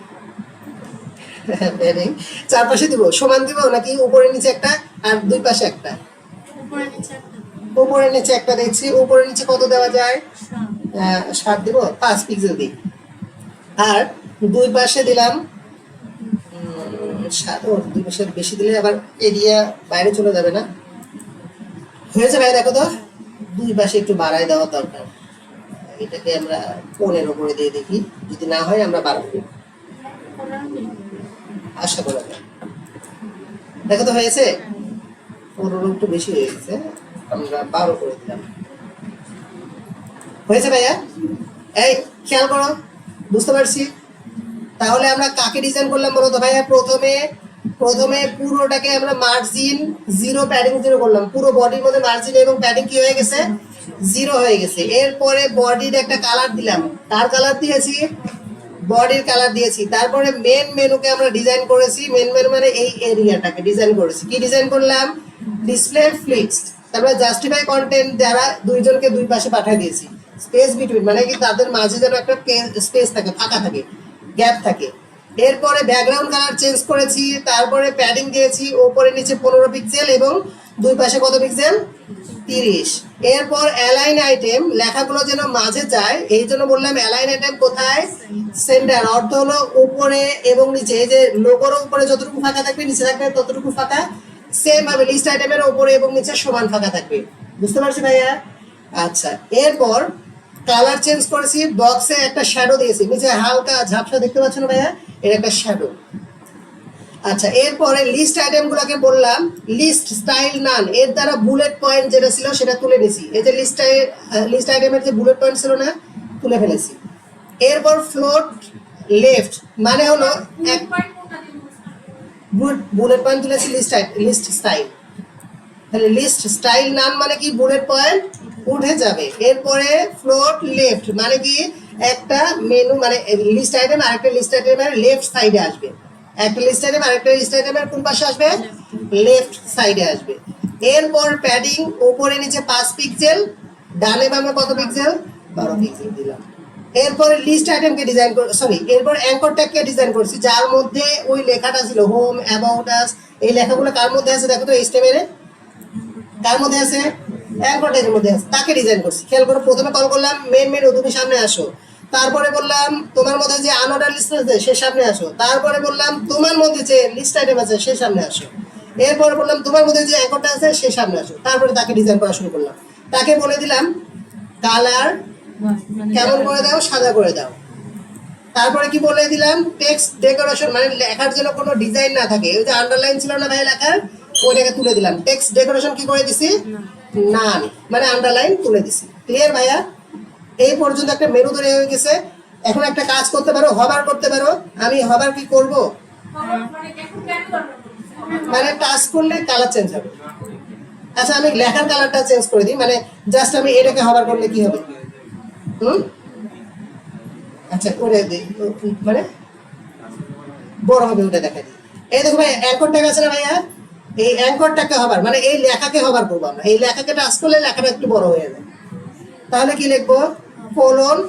প্যাডিং চারপাশে দিব, সমান দিব নাকি উপরে নিচে একটা আর দুই পাশে একটা? উপরে নিচে একটা দেখছি। উপরে নিচে কত দেওয়া যায়? 7 দিব, 5 পিক্সেল দিই। আর দুই পাশে দিলাম 7। দুই পাশে বেশি দিলে আবার এরিয়া বাইরে চলে যাবে না? হয়েছে ভাই, দেখো তো দুই পাশে একটু বাড়ায় দেওয়া দরকার। এটাকে আমরা 15 করে দিয়ে দেখি, যদি না হয় আমরা 12 করি, আশা করা যায়। দেখো তো হয়েছে, 15 একটু বেশি হয়ে গেছে, আমরা 12 করে দিলাম। হয়েছে ভাইয়া? এই খেয়াল করো, বুঝতে পারছি। তাহলে আমরা কাকে ডিজাইন করলাম বলো তো ভাইয়া? প্রথমে পুরোটাকে আমরা মার্জিন 0 প্যাডিং 0 করলাম। পুরো বডির মধ্যে মার্জিন এবং প্যাডিং কি হয়ে গেছে? 0 হয়ে গেছে। এরপরে বডির একটা কালার দিলাম। কার কালার দিয়েছি? বডির কালার দিয়েছি। তারপরে মেন মেনুকে আমরা ডিজাইন করেছি। মেন মেনু মানে এই এরিয়াটাকে ডিজাইন করেছি। কি ডিজাইন করলাম? ডিসপ্লে ফ্লিক্সড। তারপরে জাস্টিফাই কন্টেন্ট দ্বারা দুইজনকে দুই পাশে পাঠিয়ে দিয়েছি। স্পেস বিটুইন মানে কি তাদের মাঝে যেন একটা স্পেস থাকে, ফাঁকা থাকে, গ্যাপ থাকে। এরপরে ব্যাকগ্রাউন্ড কালার চেঞ্জ করেছি। তারপরে প্যাডিং দিয়েছি উপরে নিচে 15 পিক্সেল এবং দুই পাশে কত পিক্সেল? 30। এরপর অ্যালাইন আইটেম, লেখাগুলো যেন মাঝে যায় এই জন্য বললাম অ্যালাইন আইটেম কোথায়? সেন্টার। অর্থ হলো উপরে এবং নিচে, এই যে লোগোর উপরে যতটুকু ফাঁকা থাকবে নিচে থাকবে ততটুকু ফাঁকা। সেম ভাবে লিস্ট আইটেমের উপরে এবং নিচে সমান ফাঁকা থাকবে। বুঝতে পারছি ভাইয়া? আচ্ছা, এরপর কালার চেঞ্জ করেছি। বক্সে একটা শ্যাডো দিয়েছি, নিচে হালকা ঝাপসা দেখতে পাচ্ছ না ভাইয়া? এর একটা শ্যাডো। আচ্ছা, এরপরে লিস্ট আইটেমগুলোকে বললাম লিস্ট স্টাইল নান, এর দ্বারা বুলেট পয়েন্ট যেটা ছিল সেটা তুলে নিয়েছি। এই যে লিস্ট আইটেমের যে বুলেট পয়েন্ট ছিল না, তুলে ফেলেছি। এরপর ফ্লোট লেফট মানে হলো এক বুলেট পয়েন্ট তুলেছি লিস্ট স্টাইল। তাহলে লিস্ট স্টাইল নাম মানে কি? বুলেট পয়েন্ট উঠে যাবে। এরপরে ফ্লোট লেফট মানে কি? একটা মেনু মানে লিস্ট আইটেম আরেকটা লিস্ট আইটেমের লেফট সাইডে আসবে। একটা লিস্ট আইটেম আরেকটা লিস্ট আইটেমের কোন পাশে আসবে? লেফট সাইডে আসবে। এরপর প্যাডিং উপরে নিচে 5 পিক্সেল, ডানে বামে কত পিক্সেল? 12 পিক্সেল দিলাম। এরপরে লিস্ট আইটেমকে ডিজাইন সরি এরপর অ্যাঙ্কর ট্যাগকে ডিজাইন করছি, যার মধ্যে ওই লেখাটা ছিল হোম, অ্যাবাউট আস। এই লেখাগুলো কার মধ্যে আছে দেখো তো? এইচটিএমএল এর কার মধ্যে আছে? অ্যাঙ্কর ট্যাগের মধ্যে আছে, তাকে ডিজাইন করছি। খেয়াল করো, প্রথমে কল করলাম মেন মেনু, তুমি সামনে আসো। তারপরে বললাম তোমার মধ্যে যে আনঅর্ডার লিস্ট আছে সে সামনে আসো। তারপরে বললাম তোমার মধ্যে যে লিস্ট আইটেম আছে সে সামনে আসো। এরপরে বললাম তোমার মধ্যে যে অ্যাঙ্করটা আছে সে সামনে আসো। তারপরে তাকে ডিজাইন করা শুরু করলাম। তাকে বলে দিলাম কালার কেমন করে দাও? সাদা করে দাও। তারপরে কি বলে দিলাম? টেক্সট ডেকোরেশন মানে লেখার জন্য কোনো ডিজাইন না থাকে। ওই যে আন্ডারলাইন ছিল না ভাই লেখার, ওইটাকে তুলে দিলাম। টেক্সট ডেকোরেশন কি করে দিছি? নান মানে আন্ডারলাইন তুলে দিছি। ক্লিয়ার ভাইয়া? এই পর্যন্ত একটা মেনু তৈরি হয়ে গেছে। এখন একটা কাজ করতে পারো, হবার করতে পারো। আমি হবার কি করব? মানে টাচ করলে কালার চেঞ্জ হবে। আচ্ছা, আমি লেখার কালারটা চেঞ্জ করে দিই, মানে জাস্ট আমি এটাকে হবার করলে কি হবে? আচ্ছা করে দিই, মানে বড় হবে, ওটা দেখা দিই। এই দেখো ভাই অ্যাঙ্কর ট্যাগ আছে না ভাইয়া? এই অ্যাঙ্কর ট্যাগকে হবার মানে এই লেখাকে হবার করবো আমরা। এই লেখাকে টাচ করলে লেখাটা একটু বড় হয়ে যাবে। তাহলে কি লিখবো? কোলন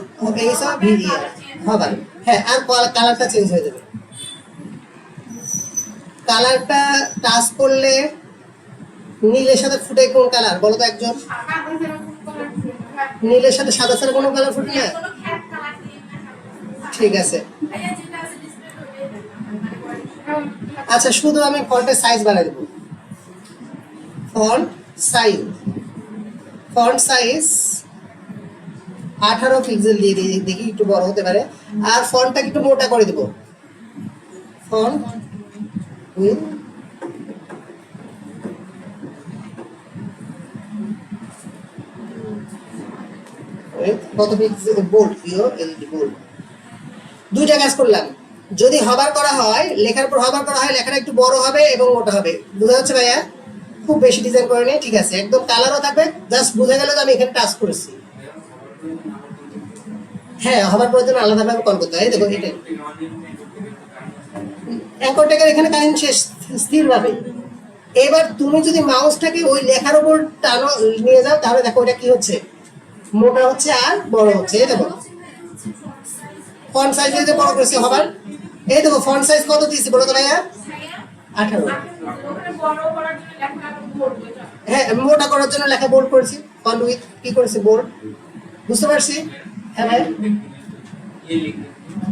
হবার। হ্যাঁ, আর কালারটা চেঞ্জ হয়ে যাবে। কালারটা টাচ করলে নীলের সাথে ফুটে কোন কালার বলো তো একজন? নীলের সাথে সাদা ছাড়া কোনো কালার ফুটে না? ঠিক আছে। আচ্ছা, শুধু আমি ফন্টের সাইজ বাড়াই দেবো। ফন্ট সাইজ 18 পিক্সেল দিয়ে দিই, দেখি একটু বড় হতে পারে। আর ফন্টটাকে একটু মোটা করে দেবো। ফন্ট উইথ কত পিক্সেল? Bold, bold. দুইটা কাজ করলাম। যদি হবার করা হয়, লেখার উপর হবার করা হয়, লেখাটা একটু বড় হবে এবং মোটা হবে। বোঝা যাচ্ছে ভাইয়া? খুব বেশি ডিজাইন করে নেই, ঠিক আছে। একদম কালারও থাকবে, জাস্ট বোঝা গেল যে আমি এখানে টাচ করেছি। হ্যাঁ, হবার পরের জন্য আলাদাভাবে কল করতে হয়। দেখো এটা অ্যাঙ্কর ট্যাগের এখানে কাহিনী শেষ। স্থিরভাবে। এবার তুমি যদি মাউসটাকে ওই লেখার উপর টানো নিয়ে যাও, তাহলে দেখো ওটা কি হচ্ছে, মোটা হচ্ছে আর বড় হচ্ছে। এই দেখো ফন্ট সাইজ যে বড় করেছে হবার, এই দেখো ফন্ট সাইজ কত দিয়েছি বলো তো ভাইয়া, 18। হ্যাঁ, মোটা করার জন্য লেখা বোল্ড করেছি, ফন্ট উইথ কি করেছি বোল্ড, বুঝতে পারছি। হ্যাঁ ভাই,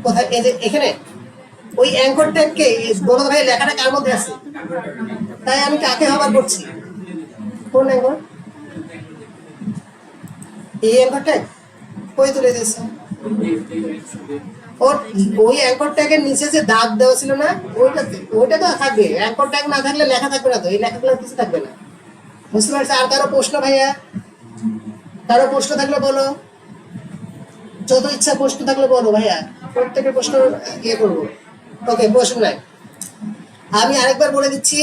কোথায়, এই যে এখানে ওই অ্যাঙ্কর ট্যাগকে বলো তো ভাই লেখাটা কার মধ্যে আছে, তাই আমি কাকে হবার করছি, কোন অ্যাঙ্কর, এই অ্যাঙ্কর ট্যাগ কই তুলে দিয়েছে, ওর ওই অ্যাঙ্কর ট্যাগের নিচে যে দাগ দেওয়া ছিল না, ওইটা তো থাকবে, অ্যাঙ্কর ট্যাগ না থাকলে লেখা থাকবে না, তো এই লেখাগুলো কিছু থাকবে না, বুঝতে পারছি। আর কারো প্রশ্ন ভাইয়া, কারো প্রশ্ন থাকলে বলো, যত ইচ্ছা প্রশ্ন থাকলে বলো ভাইয়া, প্রত্যেকের প্রশ্ন ইয়ে করবো। ওকে, প্রশ্ন নাই। আমি আরেকবার বলে দিচ্ছি,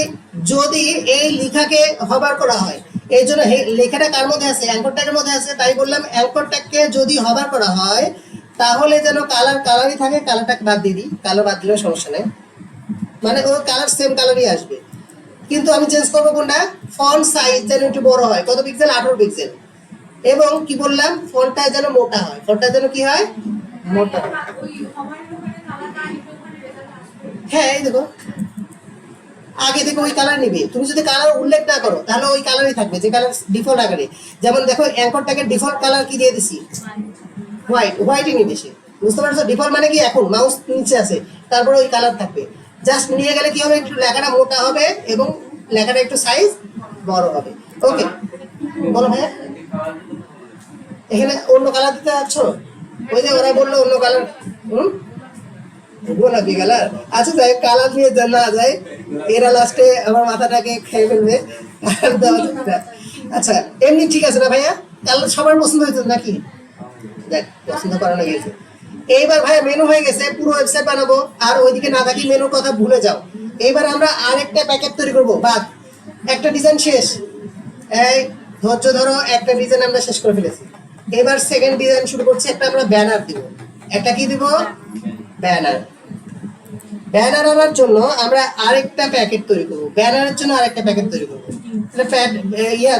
যদি এই লেখাকে হবার করা হয়, এই জন্য লেখাটা কার মধ্যে আছে, অ্যাঙ্কর ট্যাগের মধ্যে আছে, তাই বললাম অ্যাঙ্কর ট্যাগকে যদি হবার করা হয় তাহলে যেন কালারই থাকে, কালারটা বাদ দিয়ে দিই, কালো বাদ দিলেও সমস্যা নেই, মানে ওর কালার সেম কালারই আসবে, কিন্তু আমি চেঞ্জ করবো কোনটা, ফন্ট সাইজ যেন একটু বড় হয়, কত পিক্সেল, 18 পিক্সেল, এবং কি বললাম, ফন্টটা যেন মোটা হয়, ফন্টটা যেন কি হয়, মোটা হয়। হ্যাঁ, এই দেখো আগে থেকে ওই কালার নিবে, তুমি যদি কালার উল্লেখ না করো তাহলে ওই কালারই থাকবে, যে কালার ডিফল্ট আকারে, যেমন দেখো অ্যাঙ্কর ট্যাগের ডিফল্ট কালার কি দিয়ে দিছি, হোয়াইটই নিবে সে, বুঝতে পারছো, ডিফল্ট মানে কি, এখন মাউস নিচে আছে তারপরে ওই কালার থাকবে, জাস্ট নিয়ে গেলে কি হবে, একটু লেখাটা মোটা হবে এবং লেখাটা একটু সাইজ বড় হবে। ওকে, বলো ভাইয়া, এখানে অন্য কালার দিতে যাচ্ছ, ওই যে ওরা বললো অন্য কালার, গোলাপি কালার, আচ্ছা যাই, কালার নিয়ে না যায়, এরা লাস্টে আমার মাথাটাকে খেয়ে ফেলবে, আর দেওয়া যাবে না। আচ্ছা এমনি ঠিক আছে না ভাইয়া, কালার সবার পছন্দ হয়েছে নাকি, দেখ পছন্দ করানো গেছে। এইবার ভাইয়া মেনু হয়ে গেছে, পুরো ওয়েবসাইট বানাবো, আর ওইদিকে না থাকি মেনুর কথা ভুলে যাও। এইবার আমরা আরেকটা প্যাকেট তৈরি করবো, বাদ, একটা ডিজাইন শেষ, এই ধৈর্য ধরো, একটা ডিজাইন আমরা শেষ করে ফেলেছি, এবার সেকেন্ড ডিজাইন শুরু করছি, একটা আমরা ব্যানার দিব, একটা কি দিব, ব্যানার। ব্যানার আনার জন্য আমরা আরেকটা প্যাকেট তৈরি করবো, ব্যানারের জন্য আরেকটা প্যাকেট তৈরি করবো,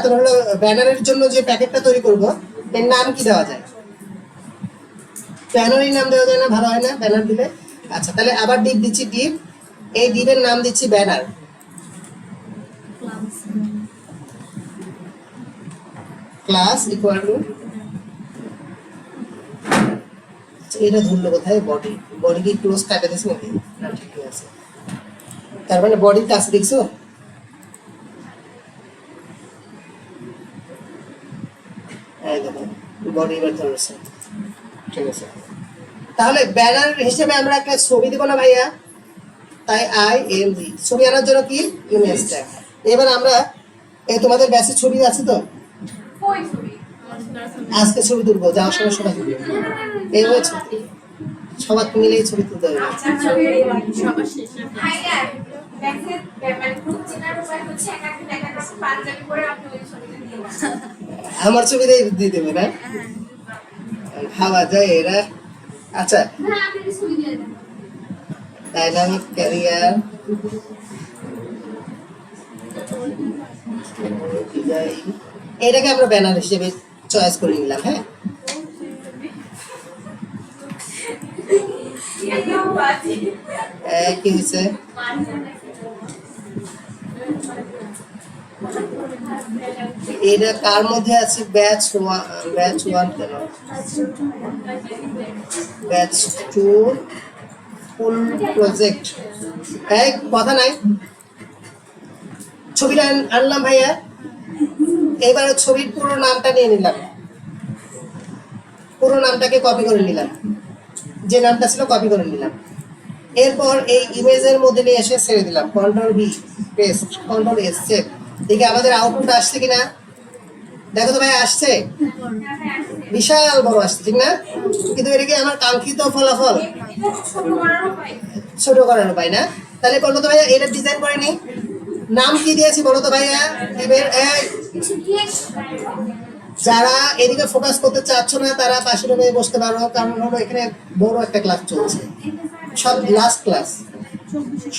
তোমার হলো ব্যানারের জন্য যে প্যাকেটটা তৈরি করবো, এর নাম কি দেওয়া যায়, ব্যানারই নাম দেওয়া যায় না, ভালো হয় না ব্যানার দিলে। আচ্ছা তাহলে আবার ডিপ দিচ্ছি, ডিপ, এই ডিপের নাম দিচ্ছি ব্যানার, ক্লাস ইকুয়াল টু, এটা ধরলো কোথায়, বডি, বডি কি ক্লোজ কাটে দিয়েছে নাকি, না ঠিকই আছে, তার মানে বডির কাছে দেখছো, এই দেখো বডি এবার ধরেছে, ঠিক আছে। তাহলে ব্যানার হিসেবে আমরা একটা ছবি দিব না ভাইয়া, তাই IMG, ছবি আনার জন্য কি, ইমেজ ট্যাগ। এবার আমরা এই তোমাদের ব্যাচের ছবি আছে তো, আজকে ছবি তুলবো, যাওয়ার সময় সবাই তুলবো, এই হয়েছে, সবার মিলেই ছবি তুলতে হবে। আমার ছবি দিয়ে দেবে না, ভাবা যায় এরা। আচ্ছা, ডাইনামিক ক্যারিয়ার, এটাকে আমরা ব্যানার হিসেবে চয়েস করে নিলাম। হ্যাঁ, কি হয়েছে, এটা কার মধ্যে আছে, ব্যাচ 1 কেন, ব্যাচ 2 ফুল প্রজেক্ট, এক কথা নাই, ছবিটা আনলাম ভাইয়া, এবার ছবির পুরো নামটা নিয়ে নিলাম, পুরো নামটাকে কপি করে নিলাম, যে নামটা ছিল কপি করে নিলাম, এরপর এই ইমেজের মধ্যে নিয়ে এসে ছেড়ে দিলাম, Ctrl+V পেস্ট, Ctrl+S সেভ। দেখি আমাদের আউটপুট আসছে কিনা, দেখো তো ভাই আসছে, বিশাল বড় আসছে, ঠিক না, কিন্তু এটা কি আমার কাঙ্ক্ষিত ফলাফল, ছোট করার উপায় না। তাহলে বলবো তো ভাইয়া এটা ডিজাইন করে নি, নাম কি দিয়েছি বলো তো ভাইয়া, যারা এদিকে ফোকাস করতে চাচ্ছ না তারা পাশে রুমে বসতে পারো, কারণ হলো এখানে বড় একটা ক্লাস চলছে, সব লাস্ট ক্লাস,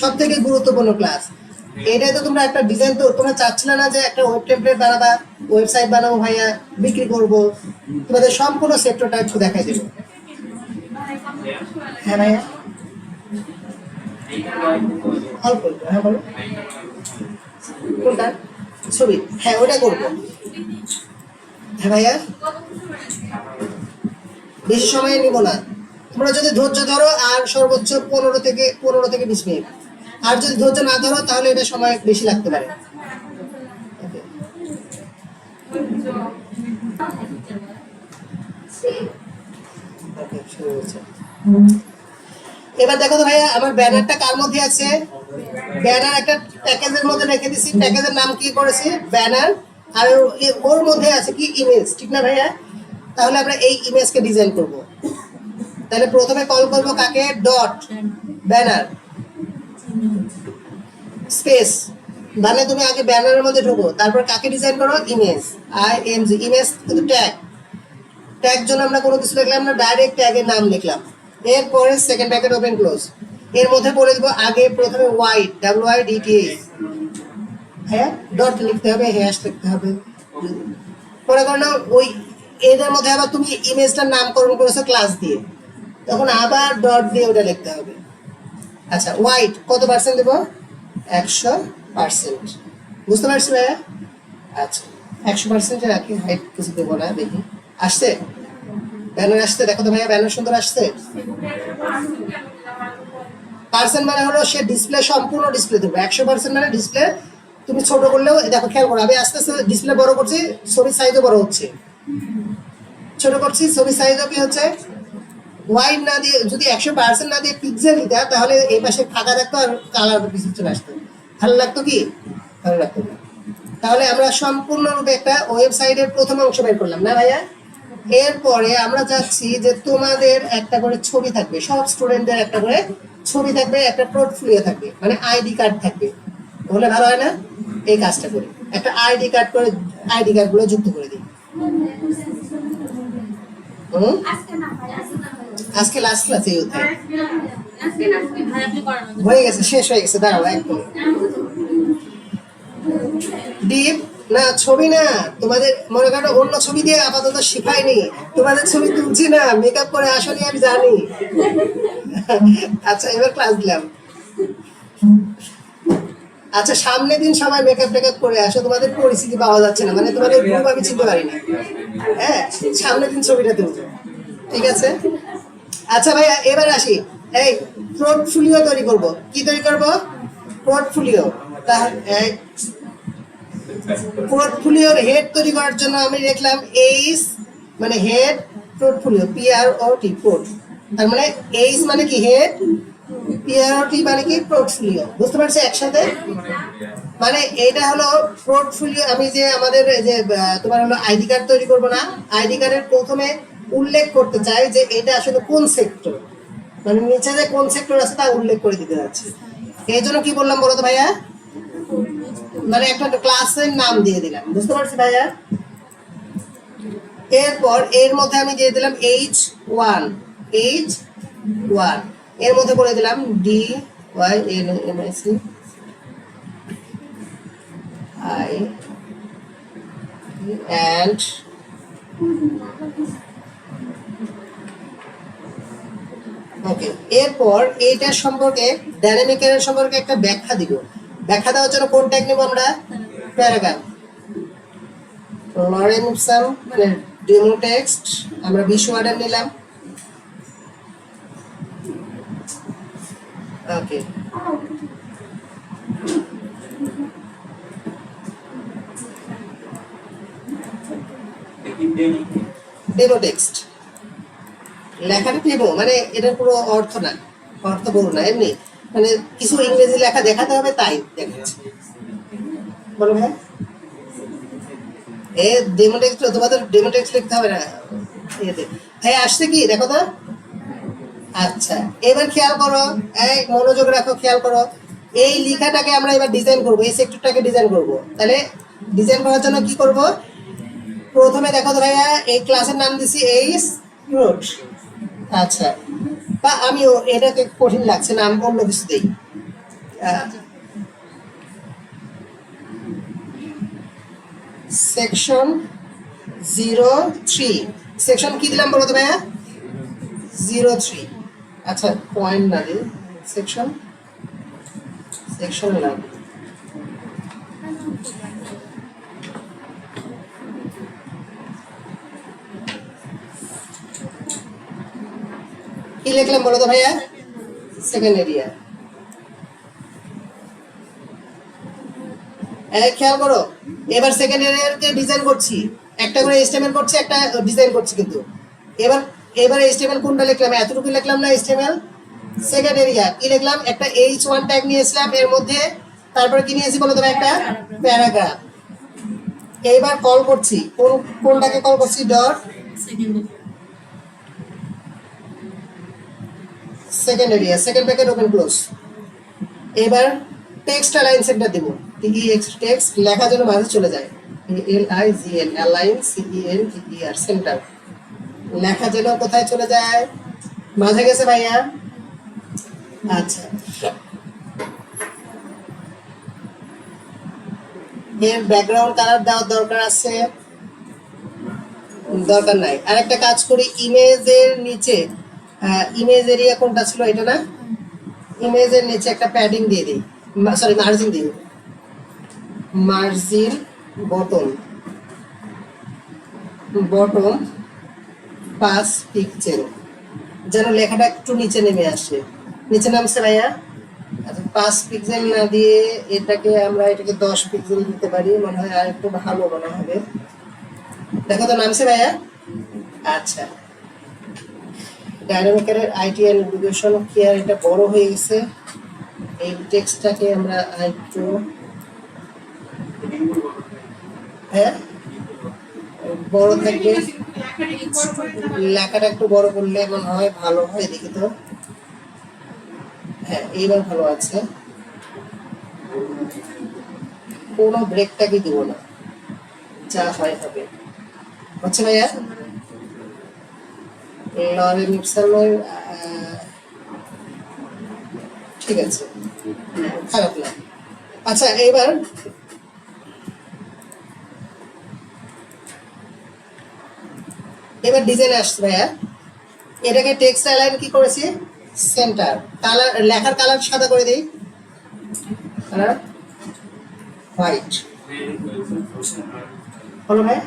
সব থেকে গুরুত্বপূর্ণ ক্লাস। এটাই তো তোমরা একটা ডিজাইন, তো তোমরা চাচ্ছিলে না যে একটা ওয়েব টেমপ্লেট বানাবা, ওয়েবসাইট বানাবো ভাইয়া, বিক্রি করবো, তোমাদের সম্পূর্ণ সেক্টরটা একটু দেখাই দেবো। হ্যাঁ ভাইয়া, অল্প অল্প, হ্যাঁ বলো কোনটা ছবি, হ্যাঁ ওটা করবো। হ্যাঁ ভাইয়া, বেশি সময় নিব না, তোমরা যদি ধৈর্য ধরো আর সর্বোচ্চ 15 থেকে 20 মিনিট, আর যদি ধৈর্য না ধরো তাহলে এটা সময় বেশি লাগতে পারে। এবার দেখো তো ভাইয়া, আমার ব্যানারটা কার মধ্যে আছে? ব্যানার একটা প্যাকেজের মধ্যে রেখে দিছি, প্যাকেজের নাম কি করেছি? ব্যানার। আর ওর মধ্যে আছে কি? ইমেজ, ঠিক না ভাইয়া? তাহলে আমরা এই ইমেজকে ডিজাইন করব। তাহলে প্রথমে কল করব কাকে? ডট ব্যানার স্পেস, মানে তুমি আগে ব্যানারের মধ্যে ঢুকো, তারপর কাকে ডিজাইন করো? ইমেজ, IMG, ইমেজ কিন্তু ট্যাগ, ট্যাগ জন্য আমরা কোনো কিছু লিখলাম না, ডাইরেক্ট ট্যাগের নাম লিখলাম। এরপরে সেকেন্ড ব্র্যাকেট ওপেন ক্লোজ, এর মধ্যে পড়ে দিব আগে প্রথমে ওয়াইড, WIDTA, হ্যাঁ ডট লিখতে হবে, হ্যাশ লিখতে হবে। পরে করো ওই এদের মধ্যে আবার তুমি ইমেজটার নামকরণ করেছো ক্লাস দিয়ে, তখন আবার ডট দিয়ে ওটা লিখতে হবে। আচ্ছা, ওয়াইড কত পার্সেন্ট দেবো? 100%, বুঝতে পারছি ভাইয়া? আচ্ছা 100% রাখি, হাইট কিছু দেবো না, দেখি আসছে ব্যানার, আসছে দেখো তো ভাইয়া, ব্যানার সুন্দর আসছে। পার্সেন্ট মানে হলো সে ডিসপ্লে, সম্পূর্ণ ডিসপ্লে দেবো। 100% মানে ডিসপ্লে তুমি ছোট করলেও, দেখো খেয়াল করো, আমি আস্তে আস্তে ডিসপ্লে বড় করছি, ছবির সাইজও বড় হচ্ছে, ছোট করছি, ছবির সাইজও কি হচ্ছে? ওয়াইড না দিয়ে, যদি 100% না দিয়ে পিক্সেল দিতে, তাহলে এই পাশে ফাঁকা থাকতো আর কালার কিছু চলে আসতো, ভালো লাগতো কি? ভালো লাগতো না। তাহলে আমরা সম্পূর্ণরূপে একটা ওয়েবসাইটের প্রথম অংশ বের করলাম না ভাইয়া? এরপরে আমরা যাচ্ছি যে তোমাদের একটা করে ছবি থাকবে, সব স্টুডেন্টদের একটা করে ছবি থাকবে, একটা পোর্টফোলিও থাকবে, মানে আইডি কার্ড থাকবে, বলে ভালো হয় না? এই কাজটা করি, একটা আইডি কার্ড করে আইডি কার্ড গুলো যুক্ত করে দিই। আজকে লাস্ট ক্লাসে হয়ে গেছে, শেষ হয়ে গেছে, দাঁড়াও একদম ডিপ না, ছবি না, তোমাদের মনে করো অন্য ছবি দিয়ে আপাতত শিখাইনি, তোমাদের ছবি তুলছি না, মেকআপ করে আসনি আমি জানি। আচ্ছা এবার ক্লাস দিলাম। আচ্ছা সামনের দিন সবাই মেকআপ টেকআপ করে আসো, তোমাদের পরিস্থিতি পাওয়া যাচ্ছে না, মানে তোমাদের গ্রুপ আমি চিনতে পারি না। হ্যাঁ সামনের দিন ছবিটা তুলবো, ঠিক আছে? আচ্ছা ভাইয়া এবার আসি, এই পোর্টফোলিও তৈরি করব। কি তৈরি করব? পোর্টফোলিও। পোর্টফোলিওর হেড তৈরি করার জন্য আমি লিখলাম এইচ, মানে হেড, পোর্টফোলিও PROT, পোর্ট, তার মানে এইচ মানে কি? হেড, PROT মানে কি? পোর্টফোলিও, বুঝতে পারছি একসাথে? মানে এটা হলো পোর্টফোলিও। আমি যে আমাদের যে তোমার হলো আইডি কার্ড তৈরি করব না, আইডি কার্ডের প্রথমে উল্লেখ করতে চাই যে এটা আসলে কোন সেক্টর, মানে নিচে যে কোন সেক্টর আছে তা উল্লেখ করে দিতে যাচ্ছি। এই জন্য কি বললাম বলো তো ভাইয়া? মানে একটা ক্লাসের নাম দিয়ে দিলাম, বুঝতে পারছি ভাইয়া? এরপর এর মধ্যে আমি দিয়ে দিলাম H1, এর মধ্যে করে দিলাম DYNMIC and ওকে। এরপর এইটার সম্পর্কে, ডাইনামিক এর সম্পর্কে একটা ব্যাখ্যা দিব। ব্যাখ্যা দেওয়ার জন্য কোন ট্যাগ নেব আমরা? প্যারাগ্রাফ। লরেনসন মানে ডেমো টেক্সট, আমরা 20 ওয়ার্ডের নিলাম। ওকে, ডেমো টেক্সট লেখাটা ডেমো, মানে এটার পুরো অর্থ না, অর্থ বড় না, এমনি মানে কিছু ইংরেজি লেখা দেখাতে হবে তাই দেখাচ্ছি। বলো ভাই, এ ডেমো টেক্সট, তোমাদের ডেমো টেক্সট লিখতে হবে না ভাই, আসছে কি দেখো তো। আচ্ছা এবার খেয়াল করো, এই মনোযোগ রাখো, খেয়াল করো, এই লেখাটাকে আমরা এবার ডিজাইন করব, এই সেক্টরটাকে ডিজাইন করব। তাহলে ডিজাইন করার জন্য কি করব? প্রথমে দেখো তো ভাইয়া, এই ক্লাসের নাম দিছি এইচ রুট। আচ্ছা, বা আমিও এটাকে কঠিন লাগছে না, আমি অন্য কিছু দিই। সেকশন 03 সেকশন কি দিলাম বলো তো ভাইয়া 03 আচ্ছা পয়েন্ট না দিই সেকশন নাম কি লিখলাম বলো তো ভাইয়া সেকেন্ড এরিয়া খেয়াল করো এবার সেকেন্ড এরিয়াকে ডিজাইন করছি একটা করে এসটিএমএল করছি একটা ডিজাইন করছি কিন্তু এবার এসটিএমএল কোনটা লিখলাম এতটুকু লিখলাম না এসটিএমএল সেকেন্ড এরিয়া কি লিখলাম একটা h1 ট্যাগ নিয়েছিলাম এর মধ্যে তারপর কি নিয়েছি বলো তো একটা প্যারাগ্রাফ এইবার কল করছি কোনটাকে কল করছি dot second area second bracket open close এবার টেক্সট অ্যালাইন সেন্টার দেব টেক্সট লেখা যেন মাঝে চলে যায় LIGN অ্যালাইন CENTER সেন্টার লেখা যেন কোথায় চলে যায় মাঝে গেছে ভাইয়া আচ্ছা এর ব্যাকগ্রাউন্ড কালার দেওয়ার দরকার আছে দরকার নাই আরেকটা কাজ করি ইমেজের নিচে ইমেজ এরিয়া কোনটা ছিল এটা না ইমেজের নিচে একটা প্যাডিং দিয়ে দিই সরি মার্জিন দিই মার্জিন বটম 5 পিক্সেল যেন লেখাটা একটু নিচে নেমে আসে নিচে নামছে ভাইয়া আচ্ছা 5 পিক্সেল না দিয়ে এটাকে 10 পিক্সেল দিতে পারি মনে হয় আর একটু ভালো মনে হবে দেখো তো নামছে ভাইয়া আচ্ছা ডায়নামিকের আইটি এন্ড এডুকেশন কেয়ার এটা বড় হয়ে গেছে এই টেক্সটটাকে আমরা একটু হ্যাঁ বড় থাকবে লেখাটা একটু বড় করলে মনে হয় ভালো হয় দেখি তো হ্যাঁ এইবার ভালো আছে কোনো ব্রেকটাকে দিব না যা হয় হবে হচ্ছে ভাইয়া লরেন ইপসনের ঠিক আছে খারাপ না আচ্ছা এবার ডিজাইন আসছে ভাইয়া এটাকে টেক্সট অ্যালাইন কি করেছি সেন্টার কালার লেখার কালার সাদা করে দেই কালার হোয়াইট হলো ভাই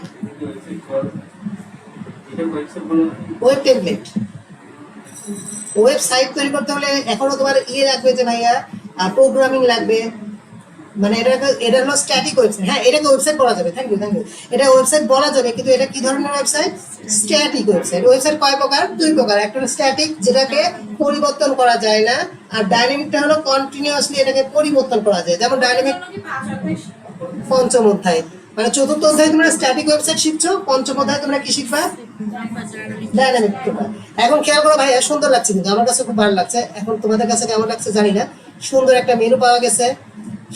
ওয়েব টেমপ্লেট ওয়েবসাইট তৈরি করতে হলে এখনো তোমার লাগবে যে ভাইয়া প্রোগ্রামিং লাগবে মানে এটা হলো স্ট্যাটিক ওয়েবসাইট হ্যাঁ এটাকে ওয়েবসাইট বলা যাবে থ্যাংক ইউ এটা ওয়েবসাইট বলা যাবে কিন্তু এটা কি ধরনের ওয়েবসাইট স্ট্যাটিক ওয়েবসাইট কয় প্রকার দুই প্রকার একটা হলো স্ট্যাটিক যেটাকে পরিবর্তন করা যায় না আর ডাইনামিকটা হলো কন্টিনিউয়াসলি এটাকে পরিবর্তন করা যায় যেমন ডাইনামিক পঞ্চম অধ্যায় মানে চতুর্থ অধ্যায়ে তোমরা স্ট্যাটিক ওয়েবসাইট শিখছো পঞ্চম অধ্যায়ে তোমরা কি শিখবা ডাইনামিক এখন খেয়াল করো ভাইয়া সুন্দর লাগছে কিন্তু আমার কাছে খুব ভালো লাগছে এখন তোমাদের কাছে কেমন লাগছে জানি না সুন্দর একটা মেনু পাওয়া গেছে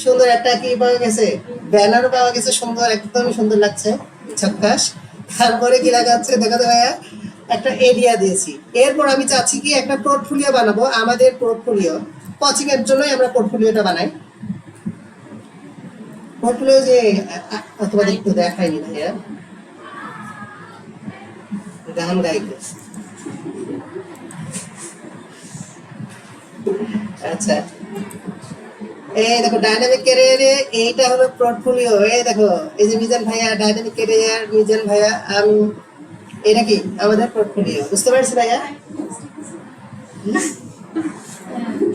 সুন্দর একটা কি পাওয়া গেছে ব্যানারও পাওয়া গেছে সুন্দর একদমই সুন্দর লাগছে ঝাক্কাস তারপরে কি লাগা হচ্ছে দেখো তো ভাইয়া একটা এরিয়া দিয়েছি এরপর আমি চাচ্ছি কি একটা পোর্টফোলিও বানাবো আমাদের পোর্টফোলিও কোচিং এর জন্যই আমরা পোর্টফোলিওটা বানাই পোর্টফোলিও যে তোমাদের একটু দেখাইনি ভাইয়া গান গাইতে আচ্ছা এই দেখো ডাইনামিক ক্যারিয়ারে এইটা হলো পোর্টফোলিও এই দেখো এই যে মিজান ভাইয়া ডাইনামিক ক্যারিয়ার মিজান ভাইয়া আমি এটা কি আমাদের পোর্টফোলিও বুঝতে পারছি ভাইয়া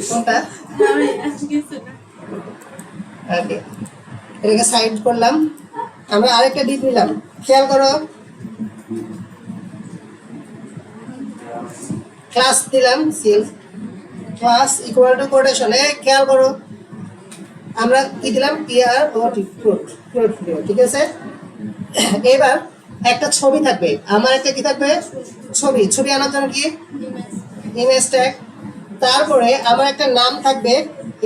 কোনটা ওকে এটাকে সাইড করলাম আমরা আরেকটা ডিপ নিলাম খেয়াল করো ক্লাস দিলাম seal class equal to quotation খেয়াল করো আমরা কি দিলাম পিআর ও পোর্টফোলিও ঠিক আছে এবার একটা ছবি থাকবে আমার একটা কি থাকবে ছবি আনার জন্য কি ইমেজ ট্যাগ তারপরে আমার একটা নাম থাকবে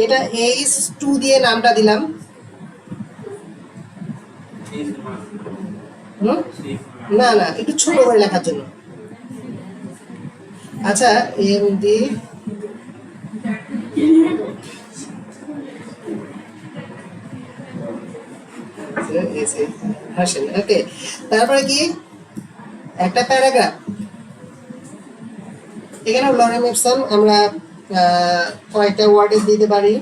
এটা H2 দিয়ে নামটা দিলাম না একটু ছোট করে লেখার জন্য আচ্ছা এমডি এসে হাসেন। ওকে, তারপরে কি একটা প্যারাগ্রাফ। এখানে লরেম ইপসন আমরা কয়টা ওয়ার্ডে দিতে পারি?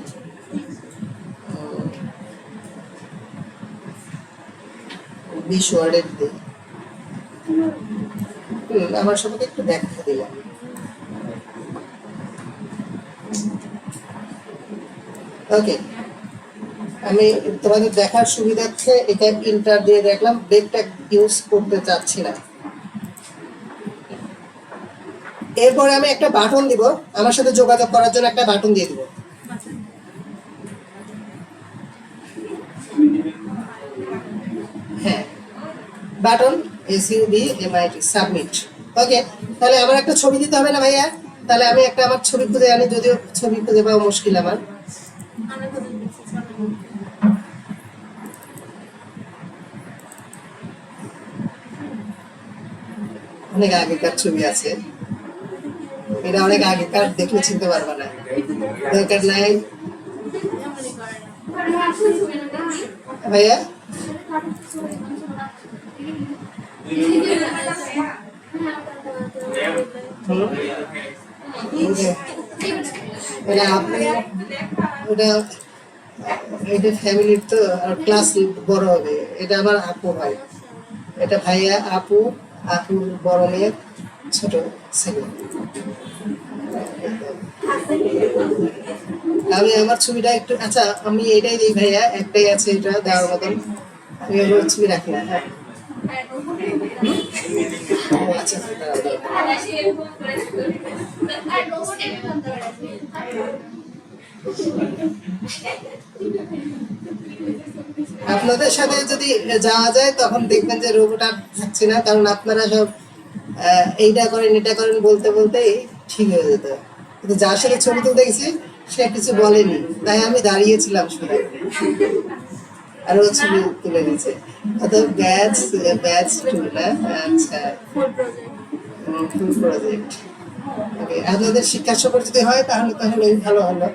20 ওয়ার্ডের দিই। আমার সবাইকে একটু ব্যাখ্যা দিলাম। ওকে, আমি তোমাদের দেখার সুবিধার্থে এটা ইন্টার দিয়ে দেখলাম, ব্রেকটা ইউজ করতে চাচ্ছি না। এরপরে আমি একটা বাটন দিব, আমার সাথে যোগাযোগ করার জন্য একটা বাটন দিয়ে দিব। হ্যাঁ, বাটন SUBMIT, সাবমিট। ওকে, তাহলে আমার একটা ছবি দিতে হবে না ভাইয়া? তাহলে আমি একটা আমার ছবি খুঁজে আনি, যদিও ছবি খুঁজে পাওয়া মুশকিল আমার। অনেক আগেকার ছবি আছে, এটা অনেক আগেকার, দেখলে চিনতে পারবা না, দরকার নাই ভাইয়া। এটা ফ্যামিলির তো, আর ক্লাস বড় হবে। এটা আমার আপু ভাই, এটা ভাইয়া, আপু, আপুর বড় মেয়ে, ছোট ছেলে। আমি আমার ছবিটা একটু, আচ্ছা আমি এটাই দিই ভাইয়া, একটাই আছে এটা দেওয়ার মতন, আমি ওর ছবি রাখি না। হ্যাঁ, আচ্ছা, আপনাদের সাথে যদি যাওয়া যায় তখন দেখবেন যে রোবট আর থাকছে না, কারণ আপনারা সব এইটা করেন এটা করেন বলতে বলতেই ঠিক হয়ে যেত। কিন্তু যার সাথে ছবি তুলতে গেছি সে কিছু বলেনি, তাই আমি দাঁড়িয়েছিলাম শুধু, আর ও ছবি তুলে নিচ্ছে। অর্থাৎ ব্যাচ টু না? আচ্ছা, ফুল প্রজেক্ট। ওকে, আপনাদের শিক্ষা সফর যদি হয় তাহলে ভালো হলো।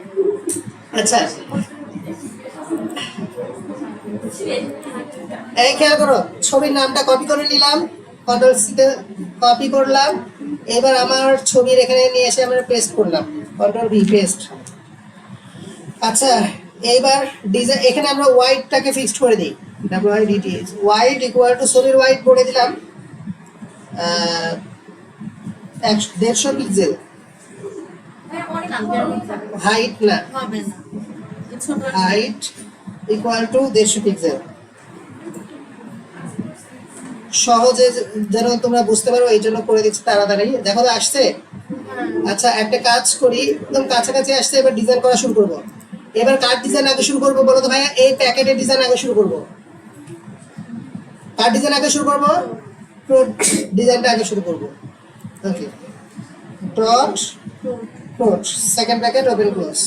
আচ্ছা, এই খেয়াল করো, ছবির নামটা কপি করে নিলাম, কন্ট্রোল সিতে কপি করলাম। এবার আমার ছবির এখানে নিয়ে এসে আমরা পেস্ট করলাম, কন্ট্রোল ভি, পেস্ট। আচ্ছা, এইবার ডিজাইন, এখানে আমরা হোয়াইটটাকে ফিক্সড করে দিই, WYDT, হোয়াইট ইকুয়াল টু ছবির হোয়াইট করে দিলাম 150 পিক্সেল। হাইট না, হাইট ইকুয়াল টু 150 পিক্সেল। সহজে যেন তোমরা বুঝতে পারো এই জন্য করে দিচ্ছি তাড়াতাড়ি। দেখো তো আসছে? আচ্ছা, একটা কাজ করি, একদম কাছাকাছি আসছে, এবার ডিজাইন করা শুরু করব। এবার কার ডিজাইন আগে শুরু করবো বলো তো ভাইয়া? এই প্যাকেটের ডিজাইন আগে শুরু করব। কার ডিজাইন আগে শুরু করব? ডিজাইনটা আগে শুরু করব। Okay, dot dot, second packet, open close.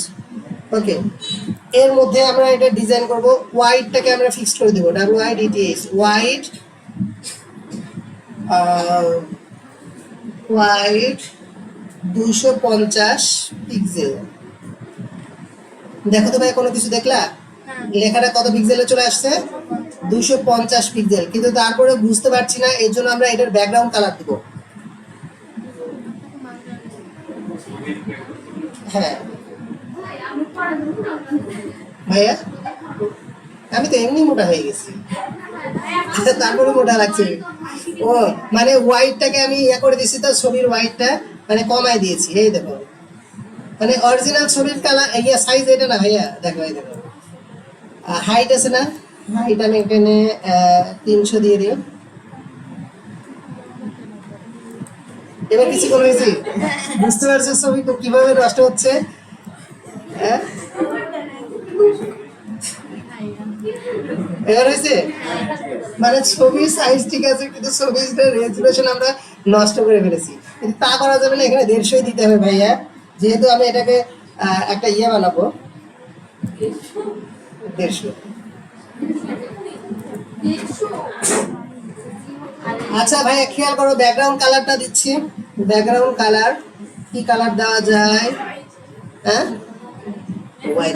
Okay, এর মধ্যে আমরা এটা ডিজাইন করব। হোয়াইটটাকে আমরা ফিক্সড করে দেব, WYDTH, হোয়াইট, হোয়াইট 250 পিক্সেল। দেখো তো ভাই, কোনো কিছু দেখলা? লেখাটা কত পিক্সেলে চলে আসছে? 250 পিক্সেল। কিন্তু তারপরে বুঝতে পারছি না, এর জন্য আমরা এটার ব্যাকগ্রাউন্ড কালার দিব। হ্যাঁ ভাইয়া, আমি তো এমনি মোটা হয়ে গেছি, তারপরে মোটা লাগছে। ও মানে হোয়াইটটাকে আমি ইয়ে করে দিয়েছি, তো ছবির হোয়াইটটা মানে কমাই দিয়েছি। এই দেখো, মানে অরিজিনাল ছবির কালার ইয়া সাইজ এটা না ভাইয়া, দেখো এই দেখো, হাইট আছে না, হাইট আমি এখানে 300 দিয়ে দিই। এবার কিছু করে হয়েছি, বুঝতে পারছো ছবি কিভাবে নষ্ট হচ্ছে? হ্যাঁ, এবার হয়েছে, মানে ছবির সাইজ ঠিক আছে, কিন্তু ছবির রেজুলেশন আমরা নষ্ট করে ফেলেছি। কিন্তু তা করা যাবে না, এখানে 150 দিতে হবে ভাইয়া, যেহেতু আমি এটাকে একটা ইয়ে বানাবো। 150। আচ্ছা ভাইয়া, খেয়াল করো, ব্যাকগ্রাউন্ড কালারটা দিচ্ছি। ব্যাকগ্রাউন্ড কালার কি কালার দেওয়া যায়? হ্যাঁ, হোয়াইট,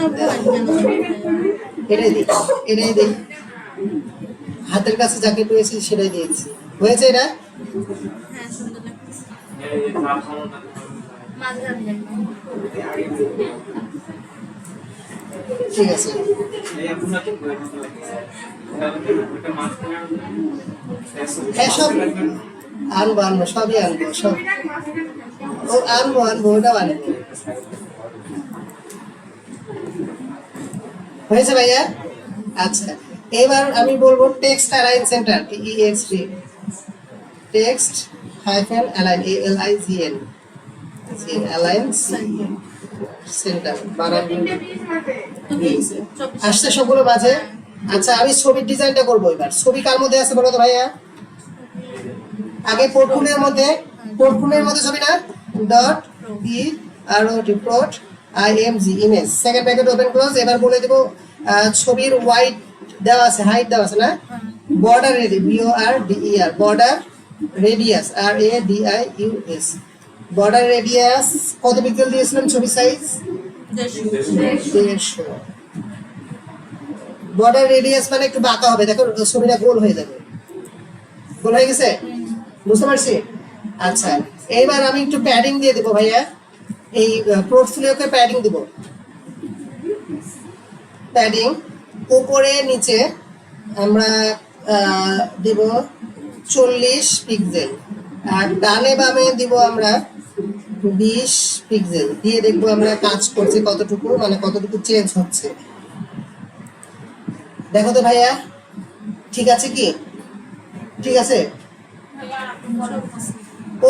এটাই দিই, এটাই দিই। হাতের কাছে যাকে পেয়েছি সেটাই দিয়েছি। হয়েছে এটা? হ্যাঁ সুন্দর লাগতেছে। মাঝখানে একদম। ঠিক আছে। হ্যাঁ সব আনবো সবই আনবো সব। ও আনবো ওটাও আনবো। হয়েছে ভাইয়া? আচ্ছা, এবার আমি বলবো text align centre, TEXT, text hyphen align, ALIGN, align centre বানান আসছে সবগুলো মাঝে। আচ্ছা, আমি ছবির ডিজাইনটা করবো এবার। ছবি কার মধ্যে আছে বলো তো ভাইয়া? আগে পোর্টফোলিওর মধ্যে ছবি না, dot PROT plot IMG image, second bracket open close. এবার বলে দেব ছবির ওয়াইড দেওয়া আছে, হাইট দেওয়া আছে না, border ready, BORDER, border radius, RADIUS, border radius কত পিক্সেল দিয়েছিলাম? ছবি সাইজ 150। বর্ডার রেডিয়াস মানে একটু বাঁকা হবে, দেখো ছবিটা গোল হয়ে যাবে। গোল হয়ে গেছে? বুঝতে পারছি? আচ্ছা, এইবার আমি একটু প্যাডিং দিয়ে দেবো ভাইয়া, এই পোর্টফোলিওকে প্যাডিং দেব। প্যাডিং উপরে নিচে আমরা দেব 40 পিক্সেল, আর ডানে বামে দিব আমরা 20 পিক্সেল দিয়ে দেখবো আমরা কাজ করছে কতটুকু, মানে কতটুকু চেঞ্জ হচ্ছে। দেখো তো ভাইয়া, ঠিক আছে কি? ঠিক আছে।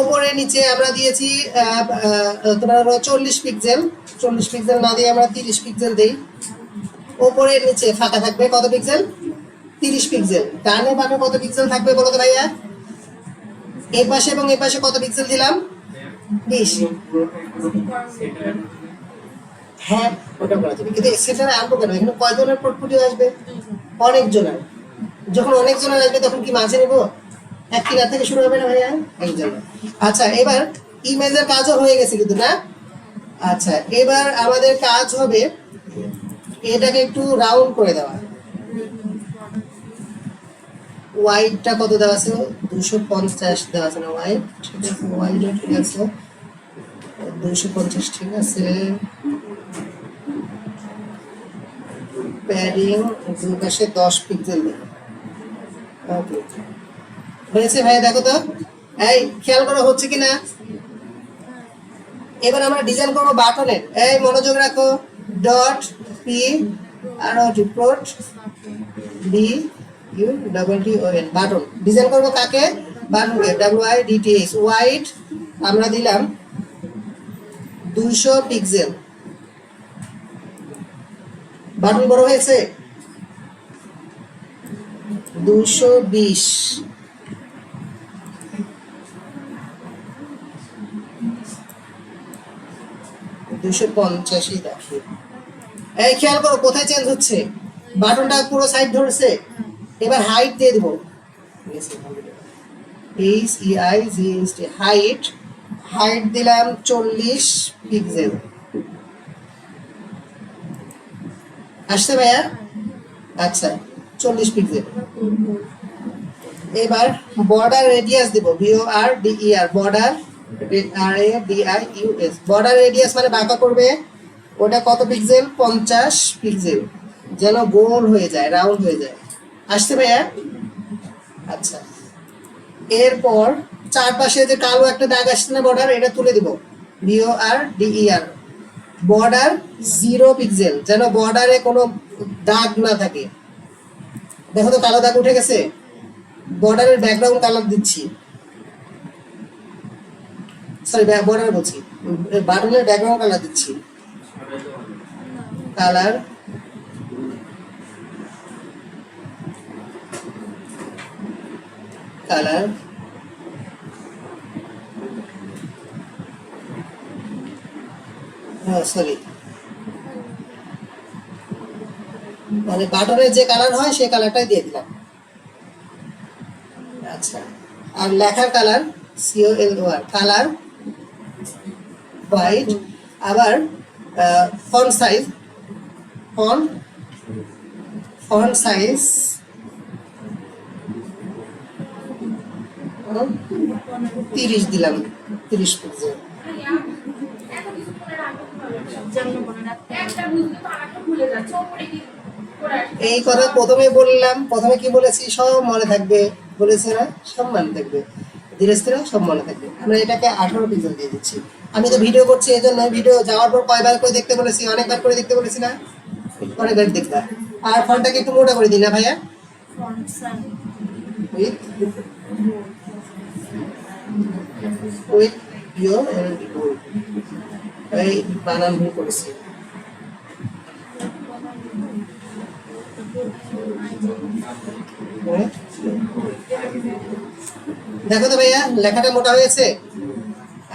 উপরে নিচে আমরা দিয়েছি তোমার 40 পিক্সেল, 40 পিক্সেল না দিয়ে আমরা 30 পিক্সেল দেই। উপরে নিচে ফাঁকা থাকবে কত পিক্সেল? 30 পিক্সেল। ডানে বামে কত পিক্সেল থাকবে বলো তো ভাইয়া? এই পাশে এবং এই পাশে কত পিক্সেল দিলাম? 20। হ্যাঁ ওটা করা যাবে, কিন্তু সেটারে আনবো কেন? এখানে কয়জনের পোর্টফোলিও আসবে? অনেক জনের। যখন অনেক জনের আসবে তখন কি মাঝে নেবো? এক কিনার থেকে শুরু হবে না ভাইয়া? একজন। আচ্ছা, এবার ইমেজের কাজও হয়ে গেছে কিন্তু না? আচ্ছা, এবার আমাদের কাজ হবে এটাকে একটু রাউন্ড করে দেওয়া। ওয়াইডটা কত দেওয়া আছে? 250 দেওয়া আছে না ওয়াইড? ঠিক আছে, ওয়াইড ঠিক আছে, 250 ঠিক আছে। প্যাডিং দুই পাশে 10 পিক্সেল দেবো। ওকে, হয়েছে ভাইয়া? দেখো তো, এই খেয়াল করা হচ্ছে কি না? এবার আমরা ডিজাইন করবো বাটনের। এই মনোযোগ রাখো, dot PROT plot BUTTON, button design করবো কাকে? বাটনকে, WIDTH। ওয়াইড আমরা দিলাম 200 পিক্সেল। বাটন বড় হয়েছে 220। এই খেয়াল করো কোথায় চেঞ্জ হচ্ছে, বাটনটা পুরো সাইড ধরেছে। এবার হাইট দিয়ে দেবো, হাইট, হাইট দিলাম 40 পিক্সেল। আসছে ভাইয়া? আচ্ছা, 40 পিক্সেল। এবার বর্ডার রেডিয়াস দেব, BORDER, border RADIUS, border radius মানে বাঁকা করবে। ওটা কত পিক্সেল? 50 পিক্সেল, যেন গোল হয়ে যায়, রাউন্ড হয়ে যায়। আসছে ভাইয়া? আচ্ছা, এরপর চারপাশে যে কালো একটা দাগ আসছে না বর্ডার, এটা তুলে দিব, BORDER, বর্ডার 0 পিক্সেল, যেন বর্ডারে কোনো দাগ না থাকে। দেখো তো কালো দাগ উঠে গেছে। বর্ডারের ব্যাকগ্রাউন্ড কালার দিচ্ছি, সরি বর্ডার বলছি, বাটনের ব্যাকগ্রাউন্ড কালার দিচ্ছি। কালার কালার সরি, মানে বাটনের যে কালার হয় সেই কালারটাই দিয়ে দিলাম। আচ্ছা, আর লেখার কালার COLOR, কালার হোয়াইট। আবার ফন্ট সাইজ, ফন্ট সাইজ 30 দিলাম, 30 পিক্সেল। যেমন মনে রাখতে এই কথা প্রথমে বললাম, প্রথমে কি বলেছি, সব মনে থাকবে বলেছে না, সব মনে থাকবে, ধীরে ধীরে সব মনে থাকবে। আমরা এটাকে 18 পিক্সেল দিয়ে দিচ্ছি। আমি তো ভিডিও করছি, এই জন্য ভিডিও যাওয়ার পর কয়বার করে দেখতে বলেছি, অনেকবার করে দেখতে বলেছি না, অনেকবার দেখবা। আর ফোনটাকে একটু মোটা করে দিই না ভাইয়া, font size with with your এই বানান ভুল করেছি। দেখো তো ভাইয়া লেখাটা মোটা হয়েছে।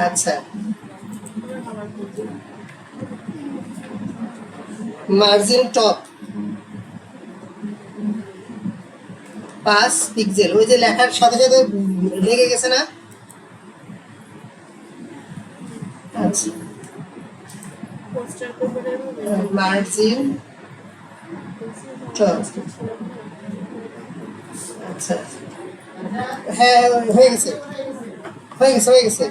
আচ্ছা, মার্জিন টপ 5 পিক্সেল, ওই যে লেখার সাথে সাথে লেগে গেছে না। আচ্ছা, পোস্টার পেপারের মধ্যে মার্জিন টপ, আচ্ছা হ্যাঁ হয়ে গেছে, হয়ে গেছে, হয়ে গেছে।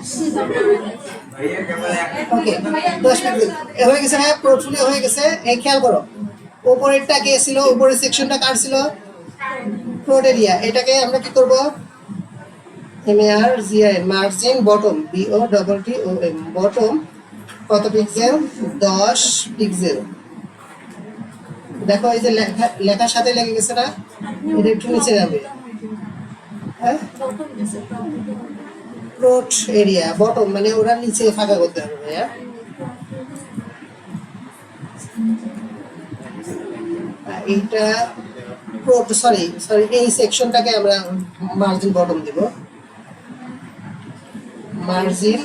ওকে 10 পিক্সেল হয়ে গেছে হ্যাঁ, পোর্টফোলিও হয়ে গেছে। এই খেয়াল করো, উপরেরটা কে ছিল, উপরের সেকশনটা কার ছিল, ফ্লোট এরিয়া। এটাকে আমরা কি করব, MARGIN margin bottom, BOTTOM bottom কত পিক্সেল, 10 পিক্সেল। দেখো এই যে লেখার সাথে লেগে গেছে না, এটা একটু নিচে যাবে। হ্যাঁ, প্রথম গেছে ফ্লোট এরিয়া বটম মানে ওরা নিচে ফাঁকা করতে হবে ভাইয়া। এইটা সরি এই সেকশনটাকে আমরা মার্জিন বটম দিব, মার্জিন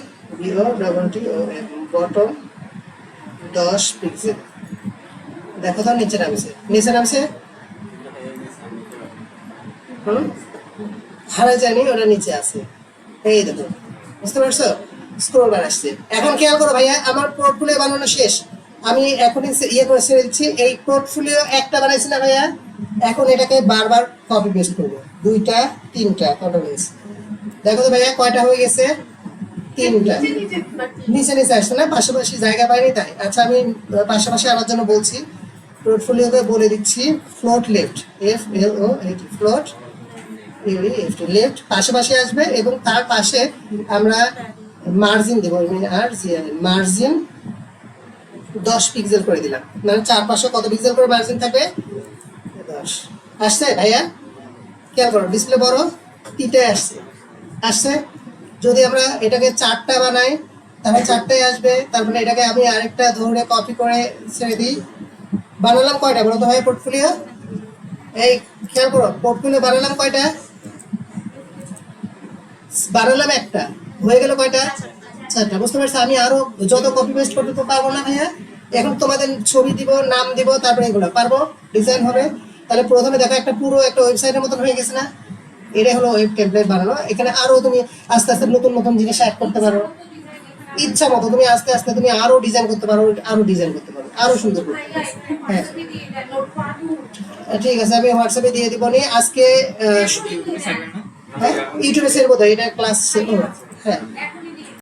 বটম 10 পিক্সেল। দেখো তো নিচে নামছে, নিচে নামছে, হারা জানি ওরা নিচে আছে। এই দেখো, বুঝতে পারছো, স্ক্রল বার আসছে। এখন খেয়াল করো ভাইয়া, আমার পোর্টফোলিও বানানো শেষ, আমি এখনই ইয়ে করে ছেড়ে দিচ্ছি। এই পোর্টফোলিও একটা বানাইছি না ভাইয়া, এখন এটাকে বারবার কপি পেস্ট করবো, 2টা 3টা কপি পেস্ট। দেখো তো ভাইয়া কয়টা হয়ে গেছে, 3টা। নিচে নিচে আসছে না, পাশাপাশি জায়গা পাইনি তাই। আচ্ছা আমি পাশাপাশি আনার জন্য বলছি, পোর্টফোলিওকে বলে দিচ্ছি float left, FLOAT float left, পাশাপাশি আসবে এবং তার পাশে আমরা মার্জিন দেবো, মার্জিন 10 পিক্সেল করে দিলাম, মানে চারপাশে কত পিক্সেল করে মার্জিন থাকবে, 10। আসছে ভাইয়া, খেয়াল করো ডিসপ্লে বড়, তিনটায় আসছে, আসছে। যদি আমরা এটাকে 4টা বানাই তাহলে 4টায় আসবে, তারপরে এটাকে আমি আরেকটা ধরে কপি করে ছেড়ে দিই। বানালাম কয়টা বলো তো ভাই পোর্টফোলিও, এই খেয়াল করো পোর্টফোলিও বানালাম কয়টা, বানালাম একটা, হয়ে গেল কয়টা, 4টা। বুঝতে পারছো, আমি আরো যত কপি পেস্ট করতে তো পারবো না ভাইয়া। এখন তোমাদের ছবি দিব, নাম দিব, তারপরে এগুলো পারবো, ডিজাইন হবে। তাহলে প্রথমে দেখো একটা পুরো একটা ওয়েবসাইটের মতন হয়ে গেছে না, এটা হলো ওয়েব টেমপ্লেট বানানো। এখানে আরো তুমি আস্তে আস্তে নতুন নতুন জিনিস অ্যাড করতে পারো, ইচ্ছা মতো তুমি আস্তে আস্তে তুমি আরো ডিজাইন করতে পারো, আরো ডিজাইন করতে পারো, আরো সুন্দর করতে পারো। হ্যাঁ ঠিক আছে, আমি হোয়াটসঅ্যাপে দিয়ে দিব নি আজকে। হ্যাঁ ইউটিউবে সেরবো তো, এটা ক্লাস হ্যাঁ